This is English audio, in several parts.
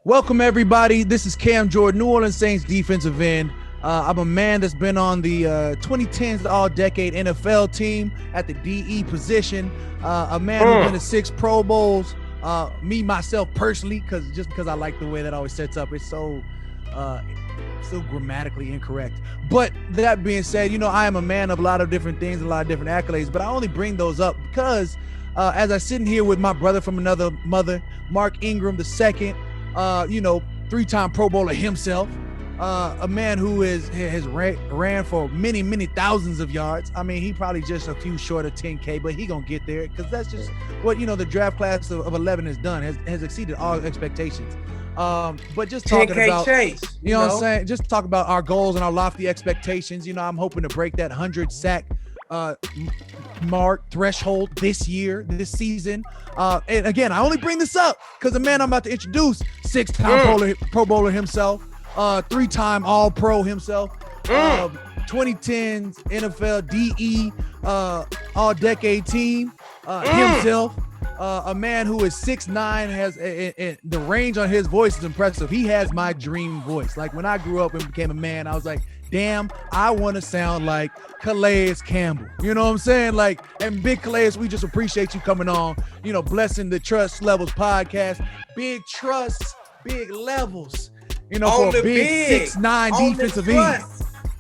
Welcome, everybody. This is Cam Jordan, New Orleans Saints defensive end. I'm a man that's been on the 2010s All-Decade NFL team at the DE position. A man who's been to 6 Pro Bowls. Me, myself, personally, because I like the way that always sets up. It's so grammatically incorrect. But that being said, I am a man of a lot of different things, a lot of different accolades, but I only bring those up because as I sit in here with my brother from another mother, Mark Ingram II, 3-time Pro Bowler himself, a man who has ran for many, many thousands of yards. I mean, he probably just a few short of 10K, but he gonna get there because that's just what the draft class of 11 has done, has exceeded all expectations. But just talking about chase, what I'm saying, just talk about our goals and our lofty expectations. I'm hoping to break that 100 sack mark threshold this season. And again, I only bring this up because the man I'm about to introduce, 6-time Pro Bowler himself, 3-time All-Pro himself, 2010s NFL DE All-Decade team himself, a man who is 6'9", has the range on his voice is impressive. He has my dream voice. Like when I grew up and became a man, I was like, damn, I want to sound like Calais Campbell. You know what I'm saying? Like, and Big Calais, we just appreciate you coming on, blessing the Truss Levelz podcast. Big Truss, big levels, for a big 6'9" defensive end.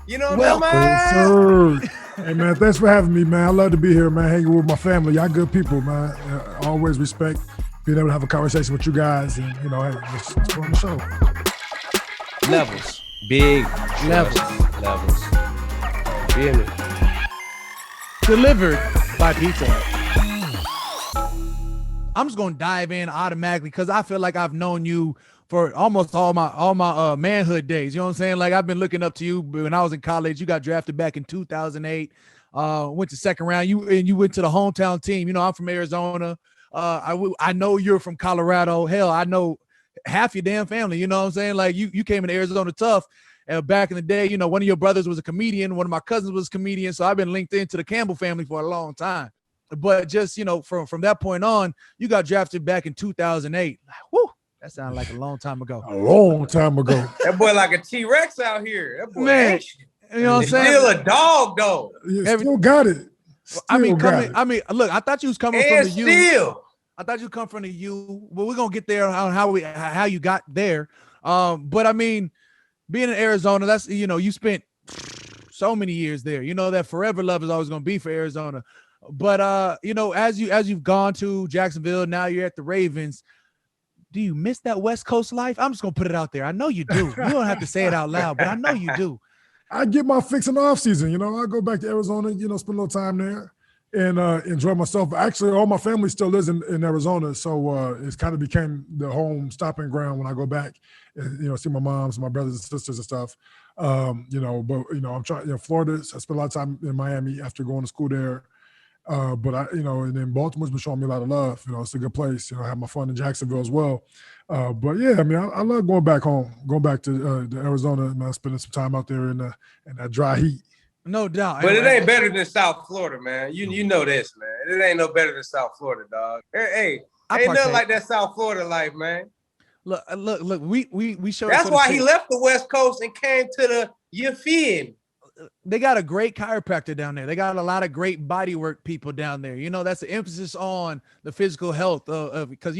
You know what I'm saying? Hey, man, thanks for having me, man. I love to be here, man, hanging with my family. Y'all good people, man. Always respect being able to have a conversation with you guys and, hey, let's go on the show. Levels. Big levels. Hear me? Delivered by Pizza. I'm just gonna dive in automatically because I feel like I've known you for almost all my manhood days. You know what I'm saying? Like I've been looking up to you when I was in college. You got drafted back in 2008. Went to second round. You went to the hometown team. I'm from Arizona. I know you're from Colorado. Hell, I know half your damn family. You know what I'm saying? Like you came into Arizona tough. Back in the day, one of your brothers was a comedian. One of my cousins was a comedian. So I've been linked into the Campbell family for a long time. But just, from that point on, you got drafted back in 2008. Whew, that sounded like a long time ago. A long time ago. That boy like a T-Rex out here. That boy, man, you know what I'm saying? Still a dog, though. Still got it. Look, I thought you was coming from the U. I thought you come from the U. Well, we're gonna get there on how you got there. But I mean, being in Arizona, that's you spent so many years there. That forever love is always gonna be for Arizona. But as you've gone to Jacksonville, now you're at the Ravens. Do you miss that West Coast life? I'm just gonna put it out there. I know you do. You don't have to say it out loud, but I know you do. I get my fix in the off season. I go back to Arizona, spend a little time there and enjoy myself. Actually, all my family still lives in Arizona, so it's kind of became the home stopping ground when I go back and see my moms, my brothers and sisters and stuff. But I'm trying. Florida. I spent a lot of time in Miami after going to school there. But and then Baltimore's been showing me a lot of love. It's a good place. I have my fun in Jacksonville as well. But yeah, I mean, I love going back home, going back to Arizona, and spending some time out there in that dry heat. No doubt. But it ain't better than South Florida, man. You know this, man. It ain't no better than South Florida, dog. Hey, ain't nothing like that South Florida life, man. Look. We showed. That's why he left the West Coast and came to the Yefin. They got a great chiropractor down there. They got a lot of great bodywork people down there. That's the emphasis on the physical health of because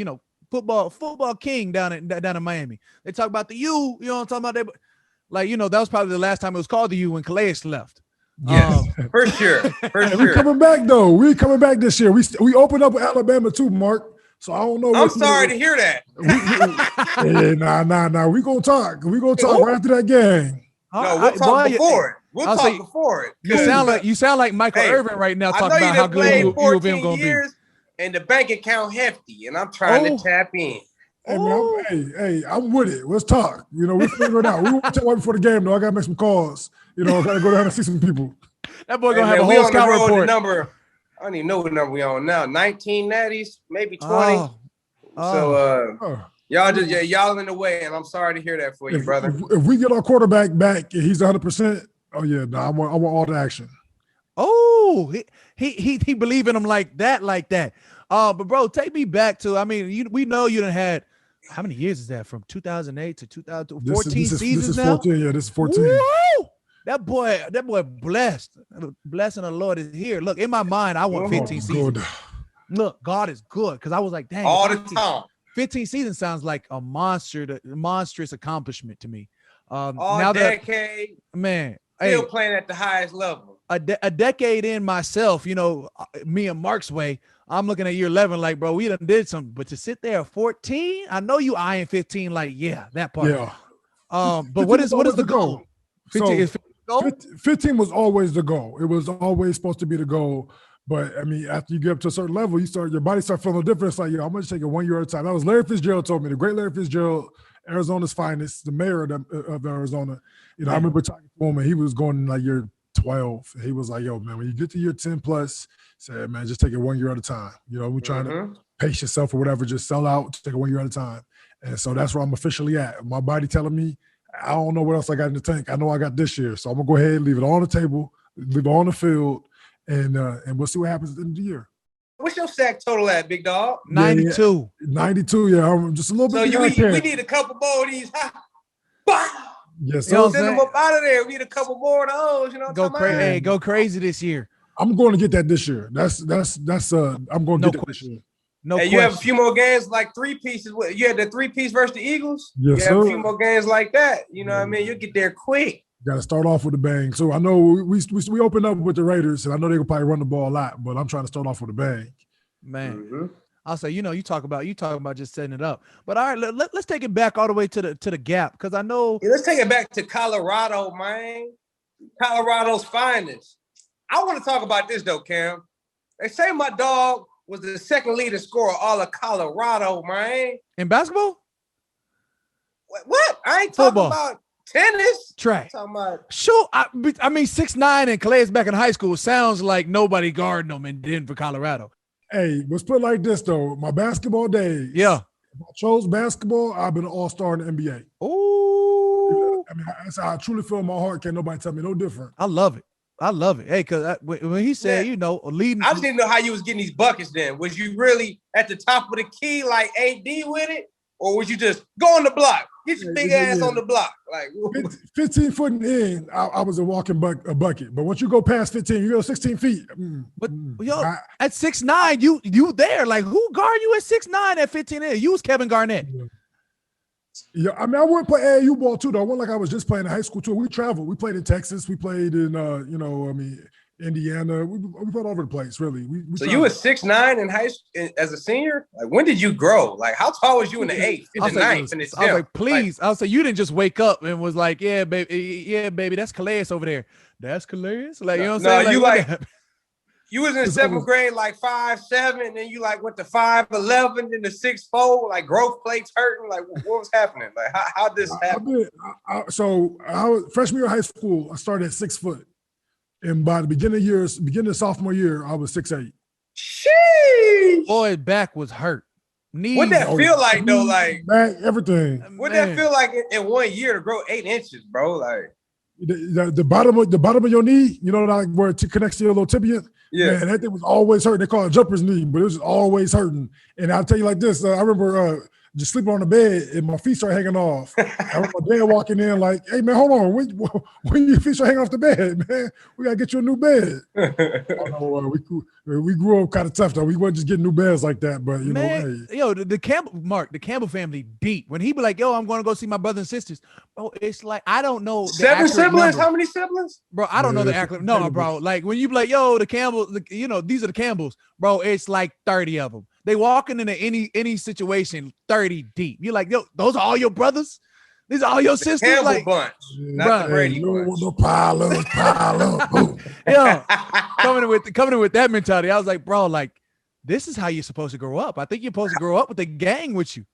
football king down in Miami. They talk about the U. You know what I'm talking about? That was probably the last time it was called the U when Calais left. Yes, for sure. We're coming back though. We're coming back this year. We opened up with Alabama too, Mark. So I don't know. I'm sorry to hear that. Nah. We gonna talk. We gonna talk right after that game. No, we'll talk before it. We'll talk before it. You sound like Michael Irvin right now talking about how good U of M gonna be. And the bank account hefty, and I'm trying to tap in. Hey, man, I'm with it. Let's talk. We figure it out. We won't talk right before the game, though. I got to make some calls. I got to go down and see some people. That boy going to have a whole scout report. Number, I don't even know what number we on now. 19 natties, maybe 20. Y'all in the way, and I'm sorry to hear that for you, brother. If we get our quarterback back and he's 100%, I want all the action. Oh, he believe in him like that. But bro, take me back to. I mean, we know you done had How many years is that? From 2008 to 2014 this seasons is now? 14. Yeah, this is 14. Woo! That boy blessed. Blessing of the Lord is here. Look, in my mind, I want 15 seasons. Good. Look, God is good because I was like, dang, all the time. 15 seasons sounds like a monstrous accomplishment to me. All now decade, man, still playing at the highest level. A decade in myself, me and Mark's way, I'm looking at year 11 like, bro, we done did something. But to sit there at 14, I know you eyeing 15 like, yeah, that part. Yeah. But what is the goal? 15 was always the goal. It was always supposed to be the goal. But I mean, after you get up to a certain level, your body starts feeling different. It's like, I'm gonna take it 1 year at a time. That was Larry Fitzgerald told me, the great Larry Fitzgerald, Arizona's finest, the mayor of Arizona. I remember talking to him, and he was going in like year 12. He was like, yo, man, when you get to year 10 plus, say, man, just take it 1 year at a time. We're trying to pace yourself or whatever, just sell out, take it 1 year at a time. And so that's where I'm officially at. My body telling me, I don't know what else I got in the tank. I know I got this year. So I'm gonna go ahead, leave it on the table, leave it on the field, and we'll see what happens at the end of the year. What's your sack total at, big dog? 92. 92, yeah. I'm just a little bit. So we need a couple more of these. Yes, send them up out of there. We need a couple more of those. Go crazy. Hey, go crazy this year. I'm going to get that this year. That's I'm going to get that this year. No, you have a few more games like 3 pieces. You had the 3-piece versus the Eagles. Yes, you have a few more games like that. You know what I mean? You'll get there quick. Got to start off with a bang. So I know we opened up with the Raiders, and I know they could probably run the ball a lot, but I'm trying to start off with a bang. Man, I'll say, you talk about just setting it up. But all right, let's take it back all the way to the gap, because I know. Yeah, let's take it back to Colorado, man. Colorado's finest. I want to talk about this though, Cam. They say my dog was the second leading scorer all of Colorado, man. In basketball? What? I ain't talking about tennis. Track. I'm talking about. Sure. I mean, 6'9" and Calais back in high school sounds like nobody guarding them in Denver, Colorado. Hey, let's put it like this though. My basketball days. Yeah. If I chose basketball, I've been an all-star in the NBA. Ooh. I mean, that's how I truly feel in my heart. Can't nobody tell me no different. I love it. Hey, because when he said, leading. I just didn't know how you was getting these buckets then. Was you really at the top of the key like AD with it? Or was you just go on the block? Get your big ass on the block. Like 15 foot in, I was a walking bucket. But once you go past 15, you go 16 feet. At 6'9", you there. Like, who guard you at 6'9" at 15 in? You was Kevin Garnett. Yeah, I mean, I wouldn't play AAU ball too, though. I wasn't like I was just playing in high school too. We traveled. We played in Texas. We played in, Indiana. We played all over the place, really. So you were 6'9" in high school as a senior? Like, when did you grow? Like, how tall was you in the 8th, in the 9th, in the 10th? I was like, please. I was like, you didn't just wake up and was like, yeah, baby, that's Calais over there. That's Calais? Like, you know what I'm saying? You was in 7th grade, like 5'7", and then you like went to 5'11", then the 6'4", like growth plates hurting. Like, what was happening? Like, how this happen? I was freshman year of high school. I started at 6 foot, and by the beginning of sophomore year, I was 6'8". Sheesh. Boy, back was hurt. Knees. What'd that feel like though? Like back, everything. What'd that feel like in 1 year to grow 8 inches, bro? Like the bottom of your knee, like where it connects to your little tibia. Yeah, man, that thing was always hurting. They call it jumper's knee, but it was always hurting. And I'll tell you like this: I remember just sleeping on the bed and my feet started hanging off. I remember my dad walking in like, "Hey man, hold on, when your feet start hanging off the bed, man, we gotta get you a new bed." We grew up kind of tough though. We wasn't just getting new beds like that, but the Campbell family deep. When he be like, "Yo, I'm going to go see my brothers and sisters," bro, it's like I don't know. 7 siblings? How many siblings? Bro, I don't know the accurate. No, bro. Like when you be like, "Yo, the Campbell," these are the Campbells, bro. It's like 30 of them. They walking into any situation 30 deep. You're like, yo, those are all your brothers? These are all your sisters? Campbell like, bunch, not the Brady bunch. No pile up. Yeah, coming in with that mentality. I was like, bro, like this is how you're supposed to grow up. I think you're supposed to grow up with a gang with you.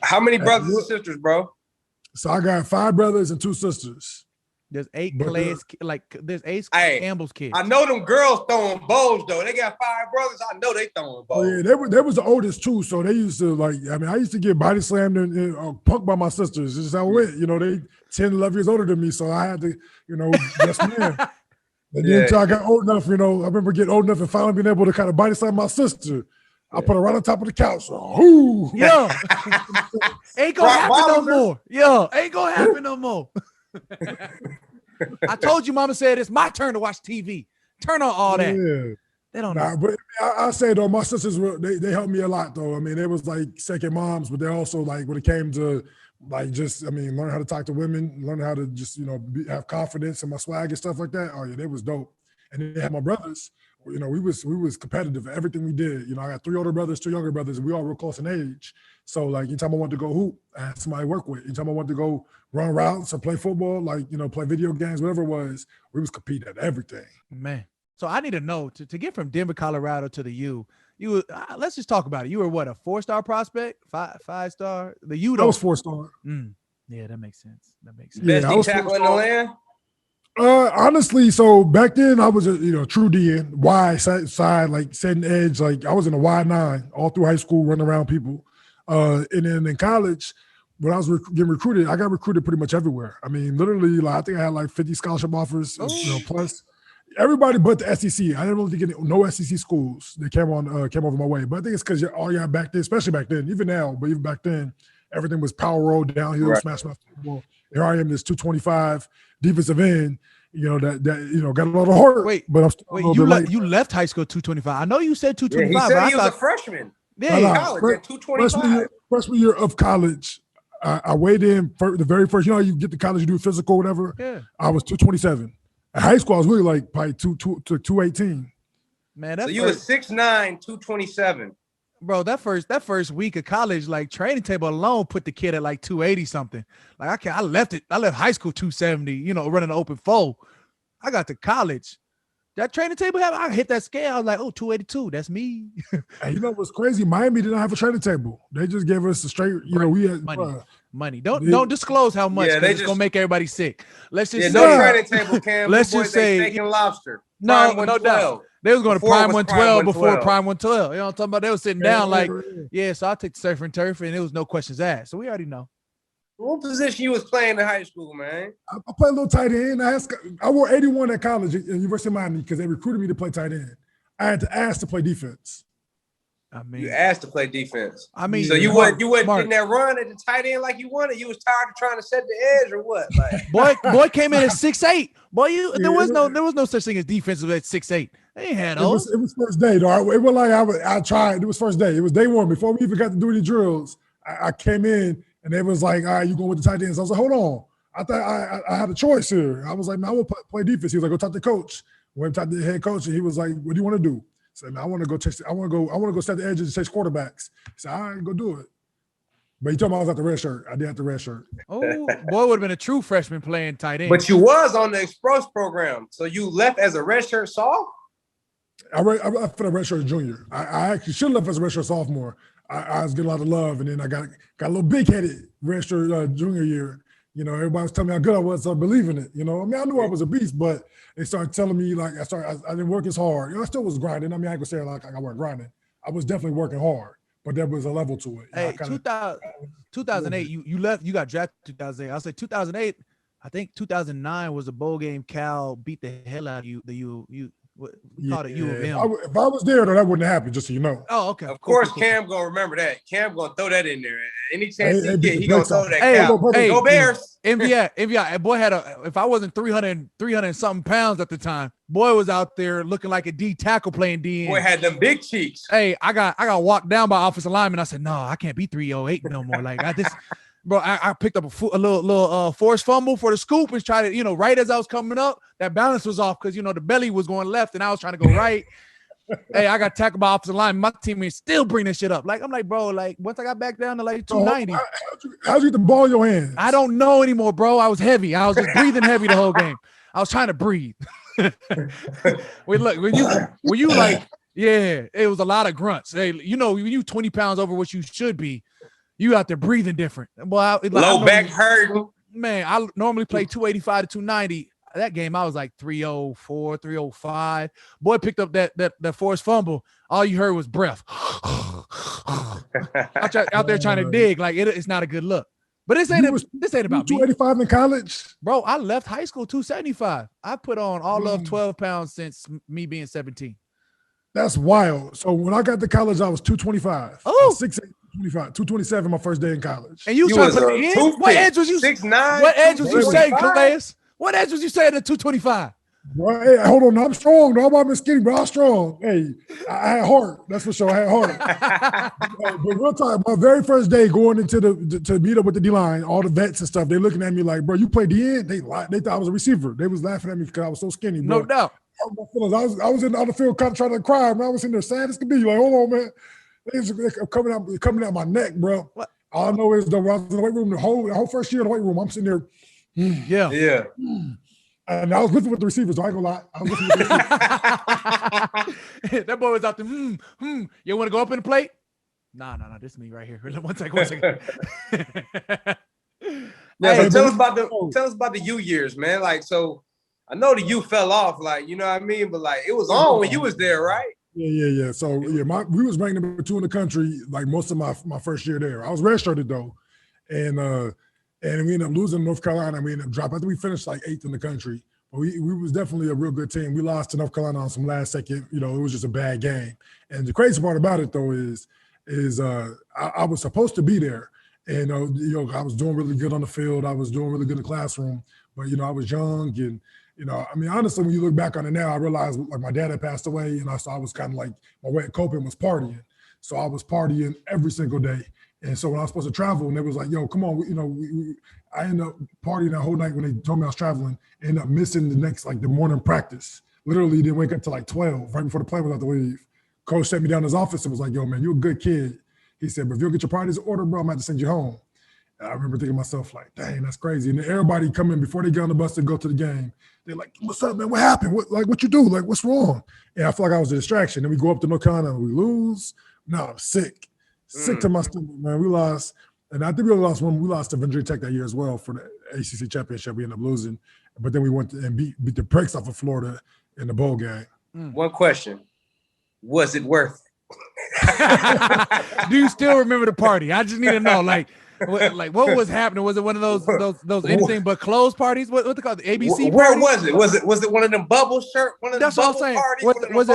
How many brothers and sisters, bro? So I got 5 brothers and 2 sisters. There's 8 Calais, there's 8 Campbell's kids. I know them girls throwing bows though. They got 5 brothers. I know they throwing bows. Oh, yeah, they was the oldest too, so they used to I used to get body slammed and punked by my sisters. This is how it went. They 10, 11 years older than me, so I had to, yes man. And then until I got old enough, I remember getting old enough and finally being able to kind of body slam my sister. I put it right on top of the couch. Ooh. Yo, ain't gonna happen no bottom, more. Yo, ain't gonna happen no more. I told you, Mama said it's my turn to watch TV. Turn on all that. Yeah. They don't know. But I say though, my sisters they helped me a lot though. I mean, they was like second moms, but they also like when it came to like just learning how to talk to women, learning how to just have confidence in my swag and stuff like that. Oh yeah, they was dope. And then they had my brothers. We was competitive at everything we did. I got 3 older brothers, 2 younger brothers, and we all real close in age. So like anytime I wanted to go hoop, I had somebody to work with. Anytime I wanted to go run routes or play football, play video games, whatever it was, we was competing at everything. Man. So I need to know to get from Denver, Colorado to the U. You let's just talk about it. You were what, a 4-star prospect, 5-star? The U. I was 4-star. Yeah, that makes sense. Best D tackle in the land. Honestly, so back then I was a true DN, wide side, like setting edge. Like I was in a wide 9 all through high school, running around people. And then in college, when I was getting recruited, I got recruited pretty much everywhere. I mean, literally, I think I had like 50 scholarship offers, plus. Everybody but the SEC. I didn't really get no SEC schools that came over my way. But I think it's because all y'all back then, especially back then, even now, but even back then, everything was power roll, downhill, smash football. Here I am, this 225 defensive end, that got a lot of heart. Wait, but I'm still you left high school 225. I know you said 225. Yeah, he said he was a freshman. Yeah, in college at 225. Freshman year of college, I weighed in for the very first. You get to college, you do physical, whatever. Yeah, I was 227. At high school, I was really like probably 218. Man, so you were 6'9", 227. Bro, that first week of college, like training table alone put the kid at like 280 something. Like I left high school 270, running an open 4. I got to college. That training table I hit that scale. I was like, 282. That's me. And what's crazy? Miami did not have a training table. They just gave us a straight, we had money. Don't disclose how much. Yeah, it's gonna make everybody sick. Let's just say no training table, Cam. Let's just say steak and lobster. No doubt. They was going to Prime 112 before Prime 112. You know what I'm talking about? They was sitting down so I'll take the surf and turf, and it was no questions asked. So we already know. What position you was playing in high school, man? I played a little tight end. I wore 81 at college at University of Miami because they recruited me to play tight end. I had to ask to play defense. I mean, you asked to play defense. I mean, so you weren't in that run at the tight end like you wanted. You was tired of trying to set the edge or what? Like, boy came in at 6'8". Boy, there was no such thing as defensive at 6'8". They ain't had those. It was first day, though. It was like I tried. It was first day. It was day 1 before we even got to do any drills. I came in. And they was like, all right, you going with the tight ends. I was like, hold on. I thought I had a choice here. I was like, man, I want to play defense. He was like, go talk to the coach. Went to talk to the head coach, and he was like, what do you want to do? I said, man, I want to go set the edges and chase quarterbacks. He said, all right, go do it. But he told me I was at the red shirt. I did have the red shirt. Oh, boy, would have been a true freshman playing tight end. But you was on the Express program. So you left as a red shirt soft? I for the red shirt junior. I actually should have left as a red shirt sophomore. I was getting a lot of love, and then I got a little big-headed redshirt junior year. Everybody was telling me how good I was, so I believe in it. I mean, I knew I was a beast, but they started telling me like I didn't work as hard. I still was grinding. I mean, I could say like I wasn't grinding. I was definitely working hard, but there was a level to it. Hey, 2008, you left. You got drafted 2008. I'll say 2008. I think 2009 was a bowl game. Cal beat the hell out of you. We called it U of M. If I was there, though, that wouldn't happen, just so you know. Oh, okay. Of course, Cam gonna remember that. Cam gonna throw that in there. Any chance he get, he gonna throw that. Go Bears. MVI. Boy had if I wasn't 300 something pounds at the time, boy was out there looking like a D tackle playing DN. Boy had them big cheeks. Hey, I got walked down by offensive lineman. I said, no, I can't be 308 no more. Like Bro, I picked up a little forced fumble for the scoop and tried to, right as I was coming up, that balance was off because, the belly was going left and I was trying to go right. Hey, I got tackled by offensive line. My teammates still bring this shit up. Like, I'm like, bro, like once I got back down to like 290. How'd you get the ball in your hands? I don't know anymore, bro. I was heavy. I was just breathing heavy the whole game. I was trying to breathe. When you like, yeah, it was a lot of grunts. Hey, when you 20 pounds over what you should be, you out there breathing different. Well, low back hurting. Man, I normally play 285 to 290. That game, I was like 304, 305. Boy picked up that forced fumble. All you heard was breath. out there trying to dig. Like, it's not a good look. But this ain't about me. 285 in college? Bro, I left high school 275. I put on all of 12 pounds since me being 17. That's wild. So when I got to college, I was 225. Oh. 6'8", 227 my first day in college. And you was trying to put it in? What edge was you? 6'9", what edge was you saying, 225? Calais? What edge was you saying at 225? Bro, hey, hold on, I'm strong. No, I'm skinny, but I'm strong. Hey, I had heart. That's for sure. I had heart. But real time, my very first day going into to meet up with the D-line, all the vets and stuff, they looking at me like, bro, you play D-end? They thought I was a receiver. They was laughing at me because I was so skinny, bro. No doubt. I was in the other field kind of trying to cry, man. I was in there sad as could be. Like, hold on, man. They coming out my neck, bro. What? All I know is though, I was in the weight room the whole first year in the weight room. I'm sitting there. Yeah. And I was lifting with the receivers. So I ain't gonna lie. I was lifting with the receivers. That boy was out there. You want to go up in the plate? Nah. This is me right here. One second. Yeah, so tell us about the U years, man. Like, so I know the U fell off, like, you know what I mean? But like it was on when you was there, right? Yeah. So we was ranked number 2 in the country, like most of my first year there. I was redshirted though. And we ended up losing North Carolina. We ended up dropping. I think we finished like 8th in the country. But we was definitely a real good team. We lost to North Carolina on some last second, it was just a bad game. And the crazy part about it though is I was supposed to be there. And I was doing really good on the field. I was doing really good in the classroom. But I was young and honestly, when you look back on it now, I realized like my dad had passed away, and so I was kind of like my way of coping was partying. So I was partying every single day. And so when I was supposed to travel, and they was like, yo, come on, I ended up partying that whole night when they told me I was traveling, ended up missing the morning practice. Literally didn't wake up till like 12, right before the plane was about to leave. Coach sat me down in his office and was like, yo, man, you're a good kid. He said, but if you don't get your parties in order, bro, I'm going to have to send you home. And I remember thinking to myself, like, dang, that's crazy. And then everybody come in before they get on the bus to go to the game. They're like, what's up, man? What happened? What you do? Like, what's wrong? And I feel like I was a distraction. Then we go up to North Carolina and we lose. No, I'm sick. Sick to my stomach, man. We lost. And I think we only lost one. We lost to Virginia Tech that year as well for the ACC championship. We ended up losing. But then we went and beat the brakes off of Florida in the bowl game. One question. Was it worth it? Do you still remember the party? I just need to know, what was happening? Was it one of those anything but clothes parties? What they call the ABC? Where was it? Was it one of them bubble shirt? One of them That's what I'm saying. Was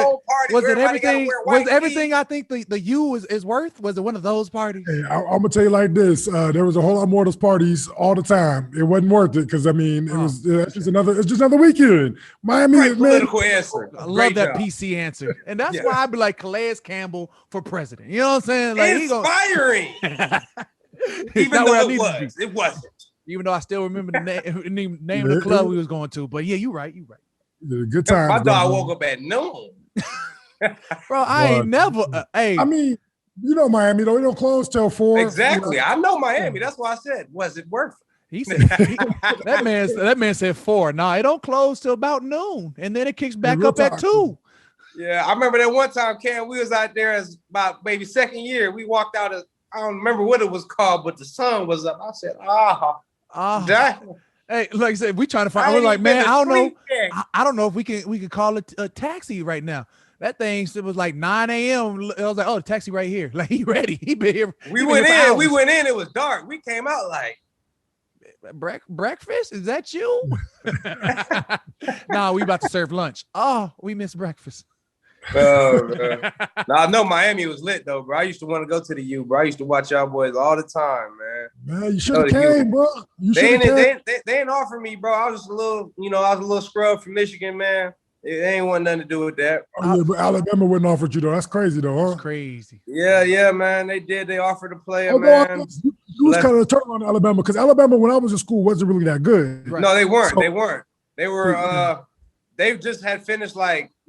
it everything? Was everything? I think the U is worth. Was it one of those parties? Hey, I'm gonna tell you like this. There was a whole lot more of those parties all the time. It wasn't worth it because it was it's just another weekend. Miami, right, political answer. I love that PC answer, and that's why I be like Calais Campbell for president. You know what I'm saying? Like inspiring. Even though it wasn't. Even though I still remember the name of the club we was going to. But yeah, you're right. Good time. My dog woke up at noon. Bro, I ain't never. Hey, I mean, Miami though, they don't close till 4. Exactly. I know Miami. That's why I said, was it worth it? He said that man said 4. Nah, it don't close till about noon, and then it kicks back up at 2. Yeah, I remember that one time, Cam. We was out there as about maybe second year. We walked out as I don't remember what it was called, but the sun was up. I said, Hey, like I said, we trying to find. I was like, man, I don't know. I don't know if we can call it a taxi right now. That thing, it was like 9 a.m. I was like, oh, the taxi right here. Like he ready. He been here. We went in. It was dark. We came out like breakfast. Is that you? Nah, we about to serve lunch. Oh, we missed breakfast. Now I know Miami was lit though, bro. I used to want to go to the U, bro. I used to watch y'all boys all the time, man. Man, you should have came, bro. They didn't offer me, bro. I was just a little scrub from Michigan, man. It ain't want nothing to do with that. Oh, yeah, but Alabama wouldn't offer you though. That's crazy though, huh? It's crazy. Yeah, man. They did. They offered to play, man. You was kind of turning on Alabama because Alabama, when I was in school, wasn't really that good. Right. No, they weren't. They weren't. They were. They just had finished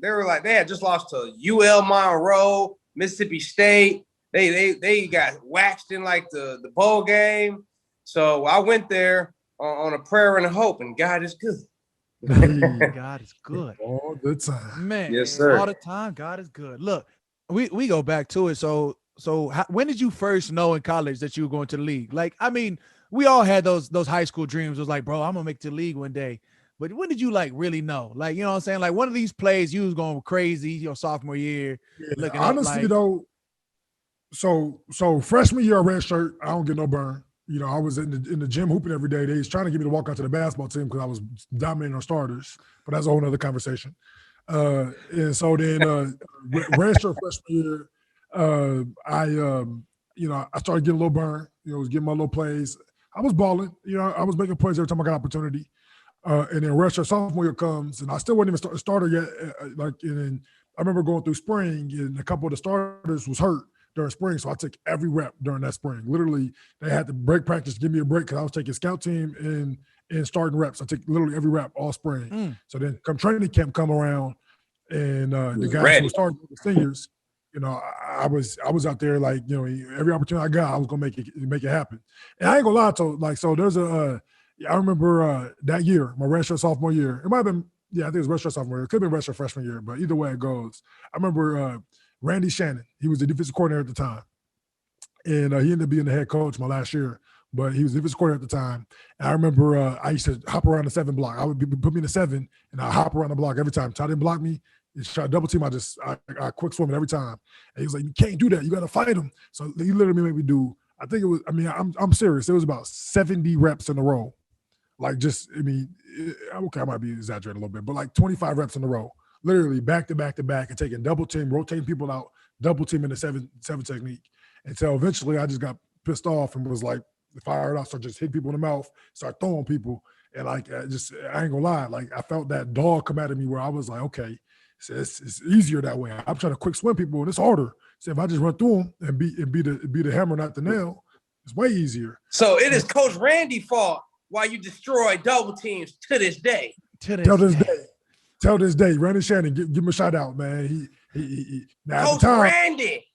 they had just lost to UL Monroe, Mississippi State. They got waxed in like the bowl game. So I went there on a prayer and a hope, and God is good. God is good all the time, man. Yes, sir. All the time, God is good. Look, we go back to it. So when did you first know in college that you were going to the league? Like, I mean, we all had those high school dreams. It was like, bro, I'm gonna make the league one day. But when did you really know? Like, you know what I'm saying? Like one of these plays, you was going crazy your sophomore year. Yeah, honestly though, so freshman year, red shirt, I don't get no burn. I was in the gym hooping every day. They was trying to get me to walk out to the basketball team because I was dominating our starters. But that's a whole nother conversation. And so then redshirt freshman year, I started getting a little burn. Was getting my little plays. I was balling. I was making plays every time I got opportunity. And then redshirt sophomore year comes, and I still wasn't even starter yet. And then I remember going through spring, and a couple of the starters was hurt during spring, so I took every rep during that spring. Literally, they had to break practice, give me a break because I was taking scout team and starting reps. I took literally every rep all spring. So then come training camp come around, and the guys who were starting, the seniors, I was out there like, every opportunity I got, I was gonna make it happen. And I ain't gonna lie, so there's I remember that year, my redshirt sophomore year. It might have been, I think it was redshirt sophomore year. It could have been redshirt freshman year, but either way it goes. I remember Randy Shannon. He was the defensive coordinator at the time. And he ended up being the head coach my last year, but he was the defensive coordinator at the time. And I remember I used to hop around the 7 block. I would put me in the 7, and I hop around the block every time. Ty didn't block me. He tried to double team. I quick swim it every time. And he was like, you can't do that. You got to fight him. So he literally made me do, I think it was, I'm serious. It was about 70 reps in a row. Okay, I might be exaggerating a little bit, but like 25 reps in a row, literally back to back to back, and taking double team, rotating people out, double team in the seven technique. Until eventually I just got pissed off and was like, fired off, so just hit people in the mouth, start throwing people. And I ain't gonna lie, like I felt that dog come out of me where I was like, okay, it's easier that way. I'm trying to quick swim people and it's harder. So if I just run through them and be the hammer, not the nail, it's way easier. So it is Coach Randy's fault why you destroy double teams to this day. Till this day, Randy Shannon, give him a shout out, man. He now Coach at the time, Randy.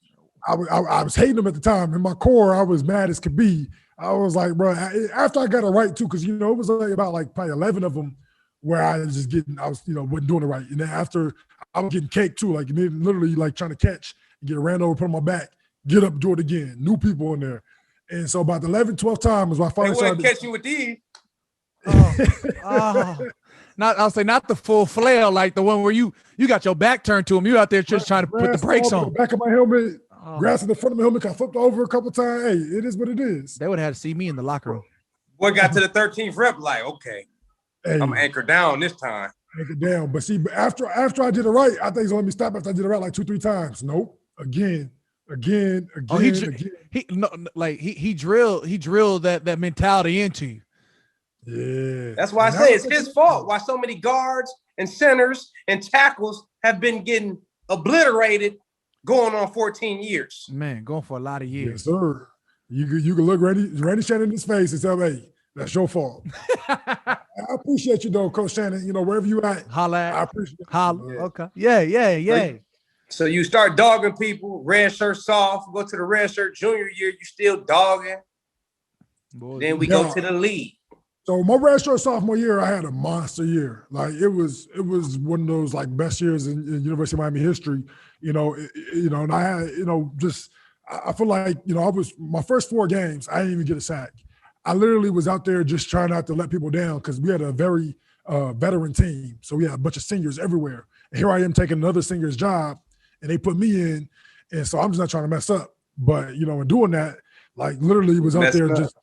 I was hating him at the time. In my core, I was mad as could be. I was like, bro, after I got it right too, because it was like about like probably 11 of them where I was wasn't doing it right. And then after I was getting cake too, like literally like trying to catch, get ran over, put on my back, get up, do it again. New people in there. And so about the 11th, 12th time was when I finally started. They wouldn't catch you with these. I'll say not the full flail, like the one where you got your back turned to him. You out there just trying to put the brakes on. The back of my helmet, grass in the front of my helmet, I flipped over a couple times. Hey, it is what it is. They would have had to see me in the locker room. Boy got to the 13th rep, like, okay, hey, I'm anchored down this time. Anchored down. But see, after I did it right, I think he's gonna let me stop after I did it right like 2-3 times. Nope. Again. Oh, he drilled that mentality into you. Yeah. That's why I say it's his fault why so many guards and centers and tackles have been getting obliterated going on 14 years. Man, going for a lot of years. Yes, sir. You can look Randy Shannon in his face and tell me, hey, that's your fault. I appreciate you though, Coach Shannon. Wherever you at. Holla at. I appreciate it. Holla. Yeah. Okay. Yeah. So you start dogging people, red shirt soft, go to the red shirt junior year, you still dogging. Boy, then we go to the league. So my red shirt sophomore year, I had a monster year. Like it was one of those like best years in University of Miami history. And I had, I feel like, I was my first 4 games, I didn't even get a sack. I literally was out there just trying not to let people down because we had a very veteran team. So we had a bunch of seniors everywhere. And here I am taking another senior's job, and they put me in. And so I'm just not trying to mess up. But, in doing that, like literally was out there just.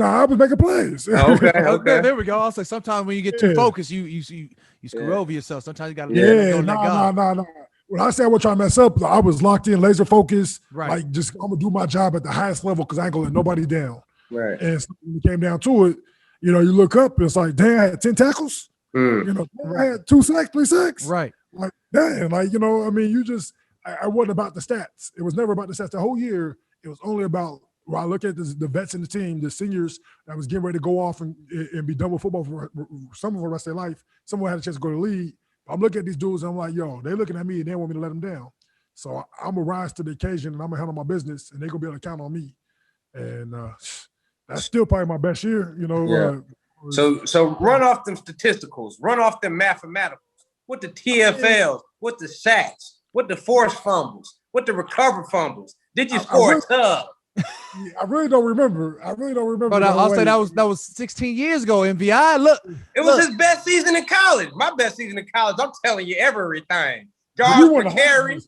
I was making plays. Okay. There we go. Also, sometimes when you get too focused, you screw over yourself. Sometimes you got to let go. When I say I was trying to mess up, I was locked in, laser focused. Right. Like just I'm gonna do my job at the highest level because I ain't gonna let nobody down. Right. And so when it came down to it, you look up, it's like, damn, I had 10 tackles. I had 2 sacks, 3 sacks. Right. Like, damn, I wasn't about the stats. It was never about the stats. The whole year, it was only about. When I look at the vets in the team, the seniors that was getting ready to go off and be done with football for some of the rest of their life, someone had a chance to go to the league. I'm looking at these dudes and I'm like, yo, they're looking at me and they want me to let them down. So I'm going to rise to the occasion and I'm going to handle my business and they're going to be able to count on me. And that's still probably my best year, Yeah. So run off them statisticals, run off them mathematicals, what the TFLs, what the sacks, what the forced fumbles, what the recovered fumbles. Did you score a tub? I really don't remember. But I'll say that was 16 years ago. MVI, look, it was his best season in college. My best season in college. I'm telling you everything. Yards per carry,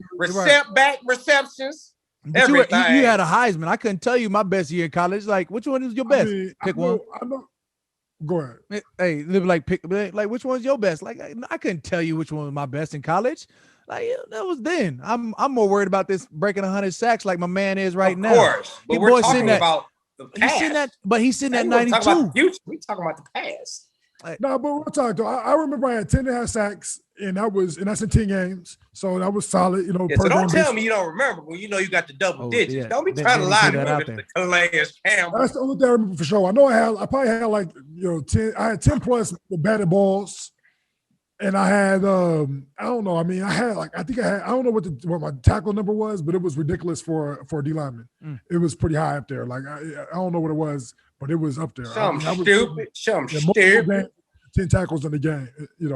back receptions, everything. You had a Heisman. I couldn't tell you my best year in college. Like, which one is your best? Pick one. Go ahead. Hey, they be like, pick like which one's your best? Like I couldn't tell you which one was my best in college. Like that was then. I'm more worried about this breaking 100 sacks like my man is right now. Of course, but we're talking about the past. He's sitting at 92. Talking about the future. We talking about the past. No, but we're talking though. I remember I had 10.5 sacks, and that's in 10 games. So that was solid, Yeah, so don't tell me you don't remember when you know you got the double digits. Yeah. Don't be trying to lie to me, Calais Campbell. That's the only thing I remember for sure. I know I probably had like 10. I had 10 plus batted balls, and I had I don't know. I mean, I don't know what my tackle number was, but it was ridiculous for a D lineman. It was pretty high up there. Like I don't know what it was, but it was up there. Something stupid. 10 tackles in the game.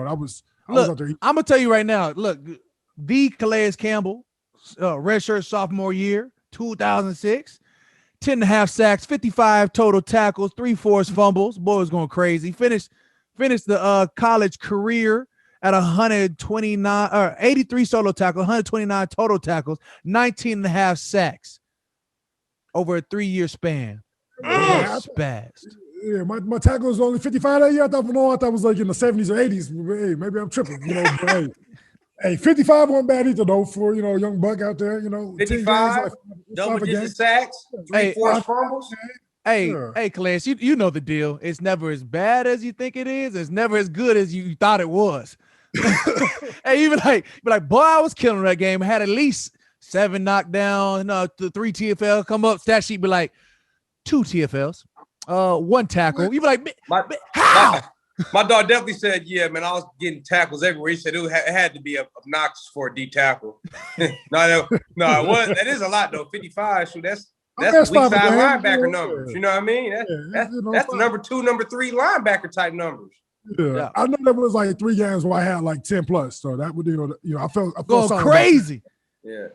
I was look, out there. I'm gonna tell you right now. Look, the Calais Campbell, redshirt sophomore year, 2006, 10.5 sacks, 55 total tackles, 3 forced fumbles. Boy was going crazy. Finished the college career at 83 solo tackles, 129 total tackles, 19.5 sacks over a 3-year span. Spazzed. Yeah, my tackle was only 55 that year. I thought it was like in the 70s or 80s. Hey, maybe I'm tripping, but hey, 55 wasn't bad either though for a young buck out there. 55, double-digit sacks, 3 forced fumbles. Hey, Calais, you know the deal. It's never as bad as you think it is. It's never as good as you thought it was. Hey, you be like, boy, I was killing that game. I had at least 7 knockdowns, 3 TFL. Come up, stat sheet be like 2 TFLs. 1 tackle. You be like, how? My dog definitely said, yeah, man, I was getting tackles everywhere. He said it had to be obnoxious for a D tackle. No, it was. That is a lot, though. 55, so that's weak side linebacker numbers. You know what I mean? That's number 2, number 3 linebacker type numbers. Yeah. I know there was like 3 games where I had like 10 plus. So that would, I felt going crazy. Yeah.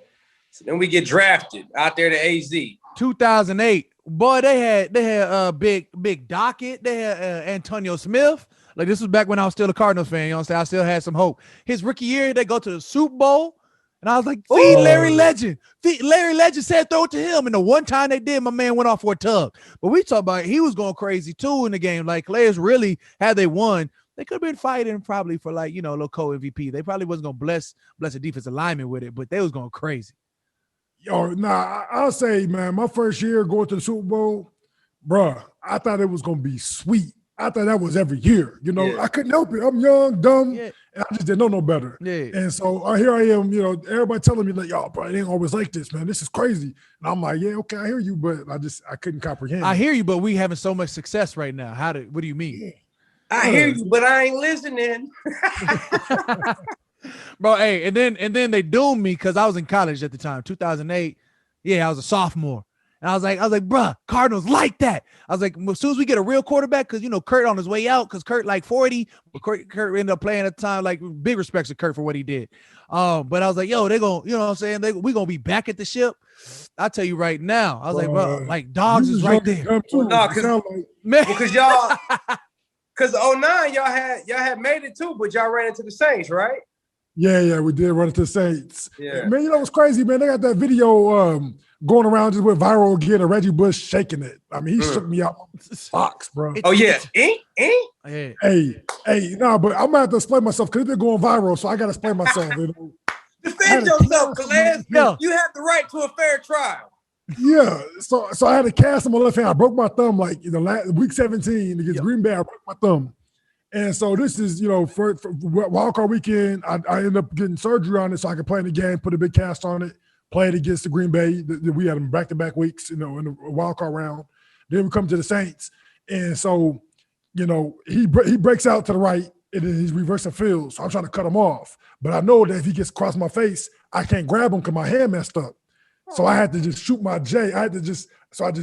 So then we get drafted out there to AZ. 2008. Boy, they had big Dockett. They had Antonio Smith. Like this was back when I was still a Cardinals fan. You know what I'm saying? I still had some hope. His rookie year, they go to the Super Bowl. And I was like, feed Larry Legend. Larry Legend said throw it to him. And the one time they did, my man went off for a tub. But we talk about he was going crazy too in the game. Like Calais really, had they won, they could have been fighting probably for like, a little co-MVP. They probably wasn't going to bless a defensive lineman with it, but they was going crazy. I'll say, man, my first year going to the Super Bowl, bruh, I thought it was going to be sweet. I thought that was every year. I couldn't help it. I'm young, dumb, and I just didn't know no better. Yeah. And so here I am, everybody telling me like, yo, bro, it ain't always like this, man. This is crazy. And I'm like, yeah, okay, I hear you, but I couldn't comprehend. I hear you, but we having so much success right now. What do you mean? Yeah. I hear you, but I ain't listening. Bro, hey, and then they doomed me because I was in college at the time, 2008. Yeah, I was a sophomore. And I was like, bro, Cardinals like that. I was like, as soon as we get a real quarterback, because, Kurt on his way out, because Kurt like 40, but Kurt ended up playing at the time, like big respects to Kurt for what he did. But I was like, yo, they're going to, you know what I'm saying? We're going to be back at the ship. I'll tell you right now. I was like, bro, like dogs is right there. No, because y'all, because 09, y'all had made it too, but y'all ran into the Saints, right? Yeah, we did run into the Saints. Yeah. Man, what's crazy, man? They got that video going around just went viral again of Reggie Bush shaking it. I mean, he shook me out box, bro. Oh, yeah. Hey, no, but I'm going to have to explain myself because they're going viral, so I got to explain myself. Defend yourself, Calais. You have the right to a fair trial. Yeah, so I had a cast on my left hand. I broke my thumb like week 17 against Green Bay. I broke my thumb. And so this is, for wildcard weekend, I ended up getting surgery on it so I could play in the game, put a big cast on it, play it against the Green Bay. We had them back-to-back weeks, in the wildcard round. Then we come to the Saints. And so, he breaks out to the right, and then he's reversing field. So I'm trying to cut him off. But I know that if he gets across my face, I can't grab him because my hand messed up. So I had to just shoot my J. I just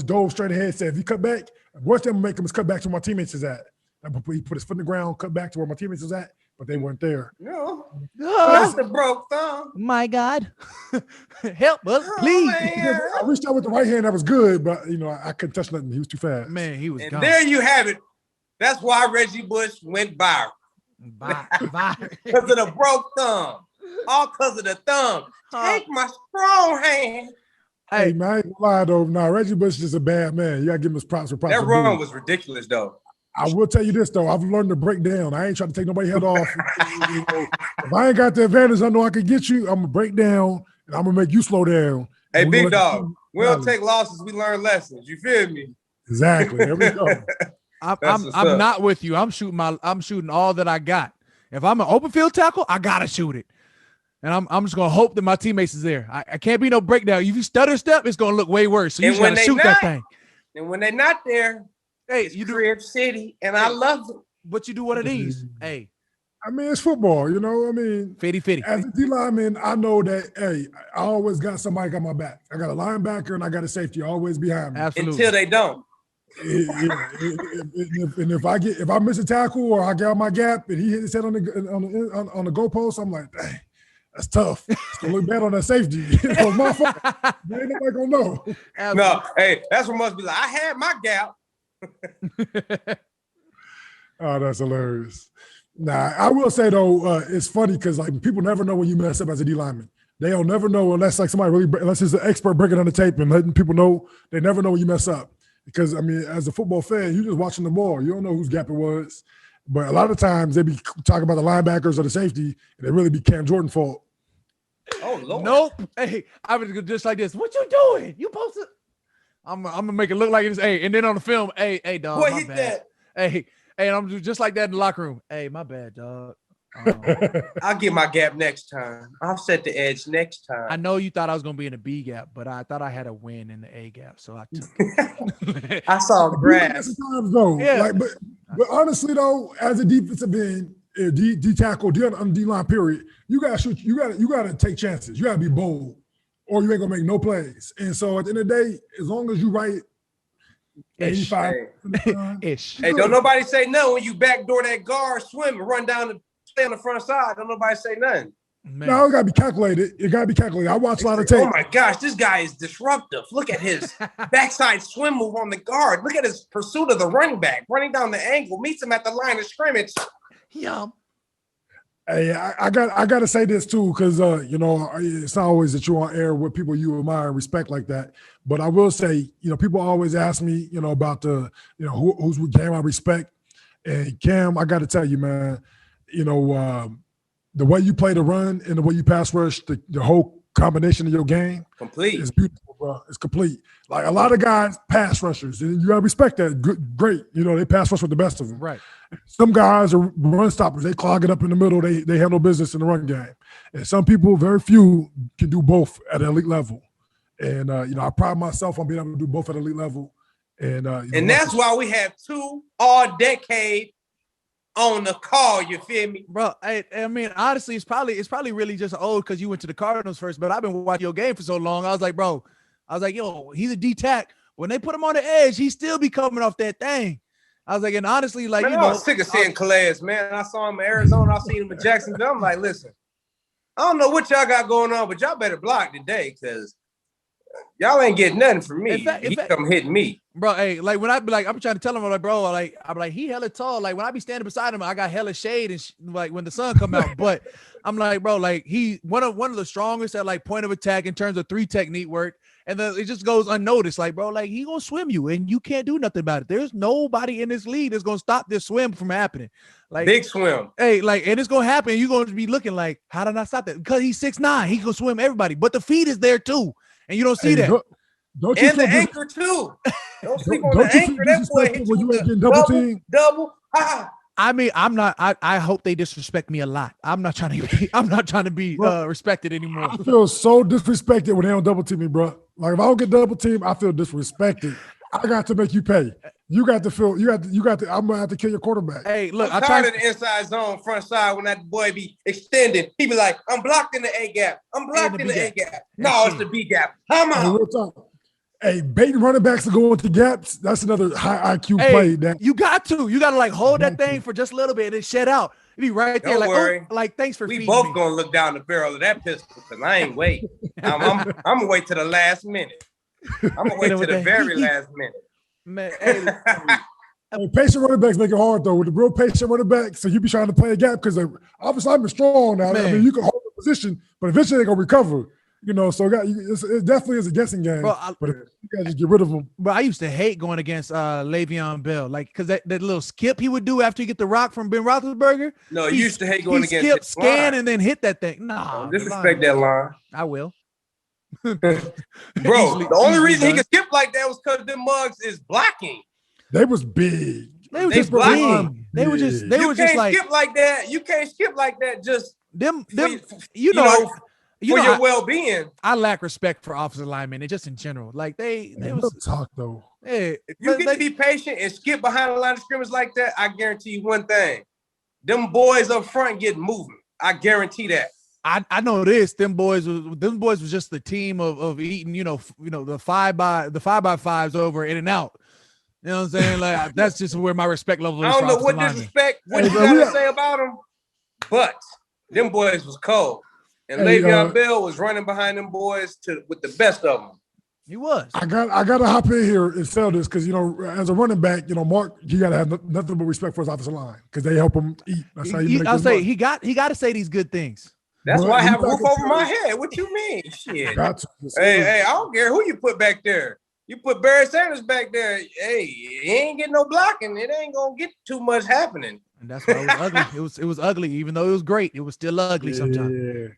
dove straight ahead and said, if he cut back, worst thing I'm going to make him is cut back to where my teammates is at. He put his foot in the ground, cut back to where my teammates was at, but they weren't there. No, that's the broke thumb. My God, help us, please. I reached out with the right hand, that was good, but I couldn't touch nothing. He was too fast. Man, he was. And gone. there you have it. That's why Reggie Bush went viral. Because of the broke thumb, all because of the thumb. Take my strong hand. Hey, man, I ain't gonna lie though. Reggie Bush is a bad man. You gotta give him his props for props. That run was ridiculous though. I will tell you this though, I've learned to break down. I ain't trying to take nobody's head off. If I ain't got the advantage, I know I can get you. I'm gonna break down and I'm gonna make you slow down. Hey, big dog, we don't take losses, we learn lessons. You feel me? Exactly. There we go. I'm not with you. I'm shooting all that I got. If I'm an open field tackle, I gotta shoot it. And I'm just gonna hope that my teammates is there. I can't be no breakdown. If you stutter step, it's gonna look way worse. So you just gotta shoot that thing. And when they're not there, hey, you do Crib City, and I love it. But you do one of these. Hey. I mean, it's football, you know. I mean, 50-50. As a D lineman, I know that, hey, I always got somebody got my back. I got a linebacker and I got a safety always behind me. Absolutely. Until they don't. And if I miss a tackle or I get out my gap and he hit his head on the goalpost, I'm like, dang, that's tough. It's gonna look bad on that safety. It was my fault. Ain't nobody gonna know. No, hey, that's what must be like. I had my gap. Oh, that's hilarious. Nah, I will say though, it's funny because like people never know when you mess up as a D lineman. They'll never know unless like somebody unless it's an expert breaking on the tape and letting people know. They never know when you mess up because I mean, as a football fan, you're just watching the ball. You don't know whose gap it was, but a lot of times they be talking about the linebackers or the safety, and it really be Cam Jordan's fault. Oh Lord. Nope. Hey, I was just like this. What you doing? You posted. I'm gonna make it look like it's and then on the film, hey, dog, Boy, my hit bad. that. Hey, and I'm just like that in the locker room. Hey, my bad, dog. I'll get my gap next time. I'll set the edge next time. I know you thought I was gonna be in the B gap, but I thought I had a win in the A gap, so I took it. I saw grass. Sometimes though, like, but honestly though, as a defensive end, D tackle, on D line period, you gotta shoot. You gotta take chances. You gotta be bold, or you ain't gonna make no plays. And so at the end of the day, as long as you write 85 ish. Hey, don't nobody say no when you backdoor that guard, swim, and run down and stay on the front side. Don't nobody say nothing. Man. No, it gotta be calculated. It gotta be calculated. I watch a lot of tape. Oh my gosh, this guy is disruptive. Look at his backside swim move on the guard. Look at his pursuit of the running back, running down the angle, meets him at the line of scrimmage. Yum. Hey, I got to say this too, because you know, it's not always that you're on air with people you admire and respect like that. But I will say, you know, people always ask me, you know, about the, you know, who's Cam I respect. And Cam, I got to tell you, man, you know, the way you play the run and the way you pass rush, the whole combination of your game, complete. It's beautiful, bro. It's complete. Like a lot of guys, pass rushers, and you gotta respect that. Good, great. You know, they pass rush with the best of them. Right. Some guys are run stoppers. They clog it up in the middle. They have no business in the run game. And some people, very few, can do both at an elite level. And you know, I pride myself on being able to do both at elite level. And and that's why we have 2 all-decade on the call. You feel me, bro? I mean, honestly, it's probably really just old because you went to the Cardinals first. But I've been watching your game for so long. I was like, yo, he's a D-tack. When they put him on the edge, he still be coming off that thing. I was like, and honestly, like, man, you know, I was sick of seeing Calais, man. I saw him in Arizona. I seen him in Jacksonville. I'm like, listen, I don't know what y'all got going on, but y'all better block today because y'all ain't getting nothing from me. He come hitting me. Bro, hey, like when I be like, I'm trying to tell him, I'm like, bro, like, I'm like, he hella tall. Like when I be standing beside him, I got hella shade and like when the sun come out. But I'm like, bro, like he one of the strongest at like point of attack in terms of 3 technique work. And then it just goes unnoticed. Like, bro, like he gonna swim you and you can't do nothing about it. There's nobody in this league that's gonna stop this swim from happening. Like big swim. Hey, like, and it's gonna happen. You're gonna be looking like, how did I stop that? Because he's 6'9", he can swim everybody, but the feet is there too. And you don't see that. Don't you and the anchor too. Don't sleep on the anchor. That boy hit you ain't getting double team. Double. I mean, I'm not. I hope they disrespect me a lot. I'm not trying to be respected anymore. I feel so disrespected when they don't double team me, bro. Like if I don't get double team, I feel disrespected. I got to make you pay. You got to feel. You got to. I'm gonna have to kill your quarterback. Hey, look, I'm tired of the inside zone, front side. When that boy be extending, he be like, "I'm blocked in the A gap. I'm blocked in the A gap. No, it's the B gap. Come on." Hey, baiting running backs to go into gaps, that's another high IQ play. That you got to like hold that thing for just a little bit and then shed out. It be right there. Don't like, worry. Oh, like thanks for we feeding both me. gonna look down the barrel of that pistol because I ain't wait. I'm gonna wait to the last minute. I'm gonna wait to the very last minute. Man, patient running backs make it hard though. With the real patient running back, so you be trying to play a gap because obviously I'm strong now. Man. I mean, you can hold the position, but eventually they're gonna recover. So it definitely is a guessing game. Bro, but if you guys just get rid of him. But I used to hate going against Le'Veon Bell, like because that little skip he would do after he get the rock from Ben Roethlisberger. No, you used to hate going against skip, scan, and then hit that thing. Nah, disrespect that line. I will. Bro, the only reason he could skip like that was because them mugs is blocking. They was big. They were just big. They were just like skip like that. You can't skip like that. Just them. For your well-being. I lack respect for offensive linemen, and just in general. Like they was talk though. Hey, if you get to be patient and skip behind the line of scrimmage like that, I guarantee you one thing: them boys up front get moving. I guarantee that. I know this. Them boys was just the team of eating, the 5x5s over in and out. You know what I'm saying? Like that's just where my respect level is. I don't know what disrespect what you gotta say about them, but them boys was cold. And Le'Veon Bell was running behind them boys with the best of them. He was. I gotta hop in here and sell this because as a running back, Mark, you gotta have nothing but respect for his offensive line because they help him eat. That's how I'll say he got to say these good things. That's why I have a roof over my head. What you mean? Shit. Hey, I don't care who you put back there. You put Barry Sanders back there. Hey, he ain't getting no blocking. It ain't gonna get too much happening. And that's why it was ugly. It was ugly, even though it was great. It was still ugly sometimes. Yeah.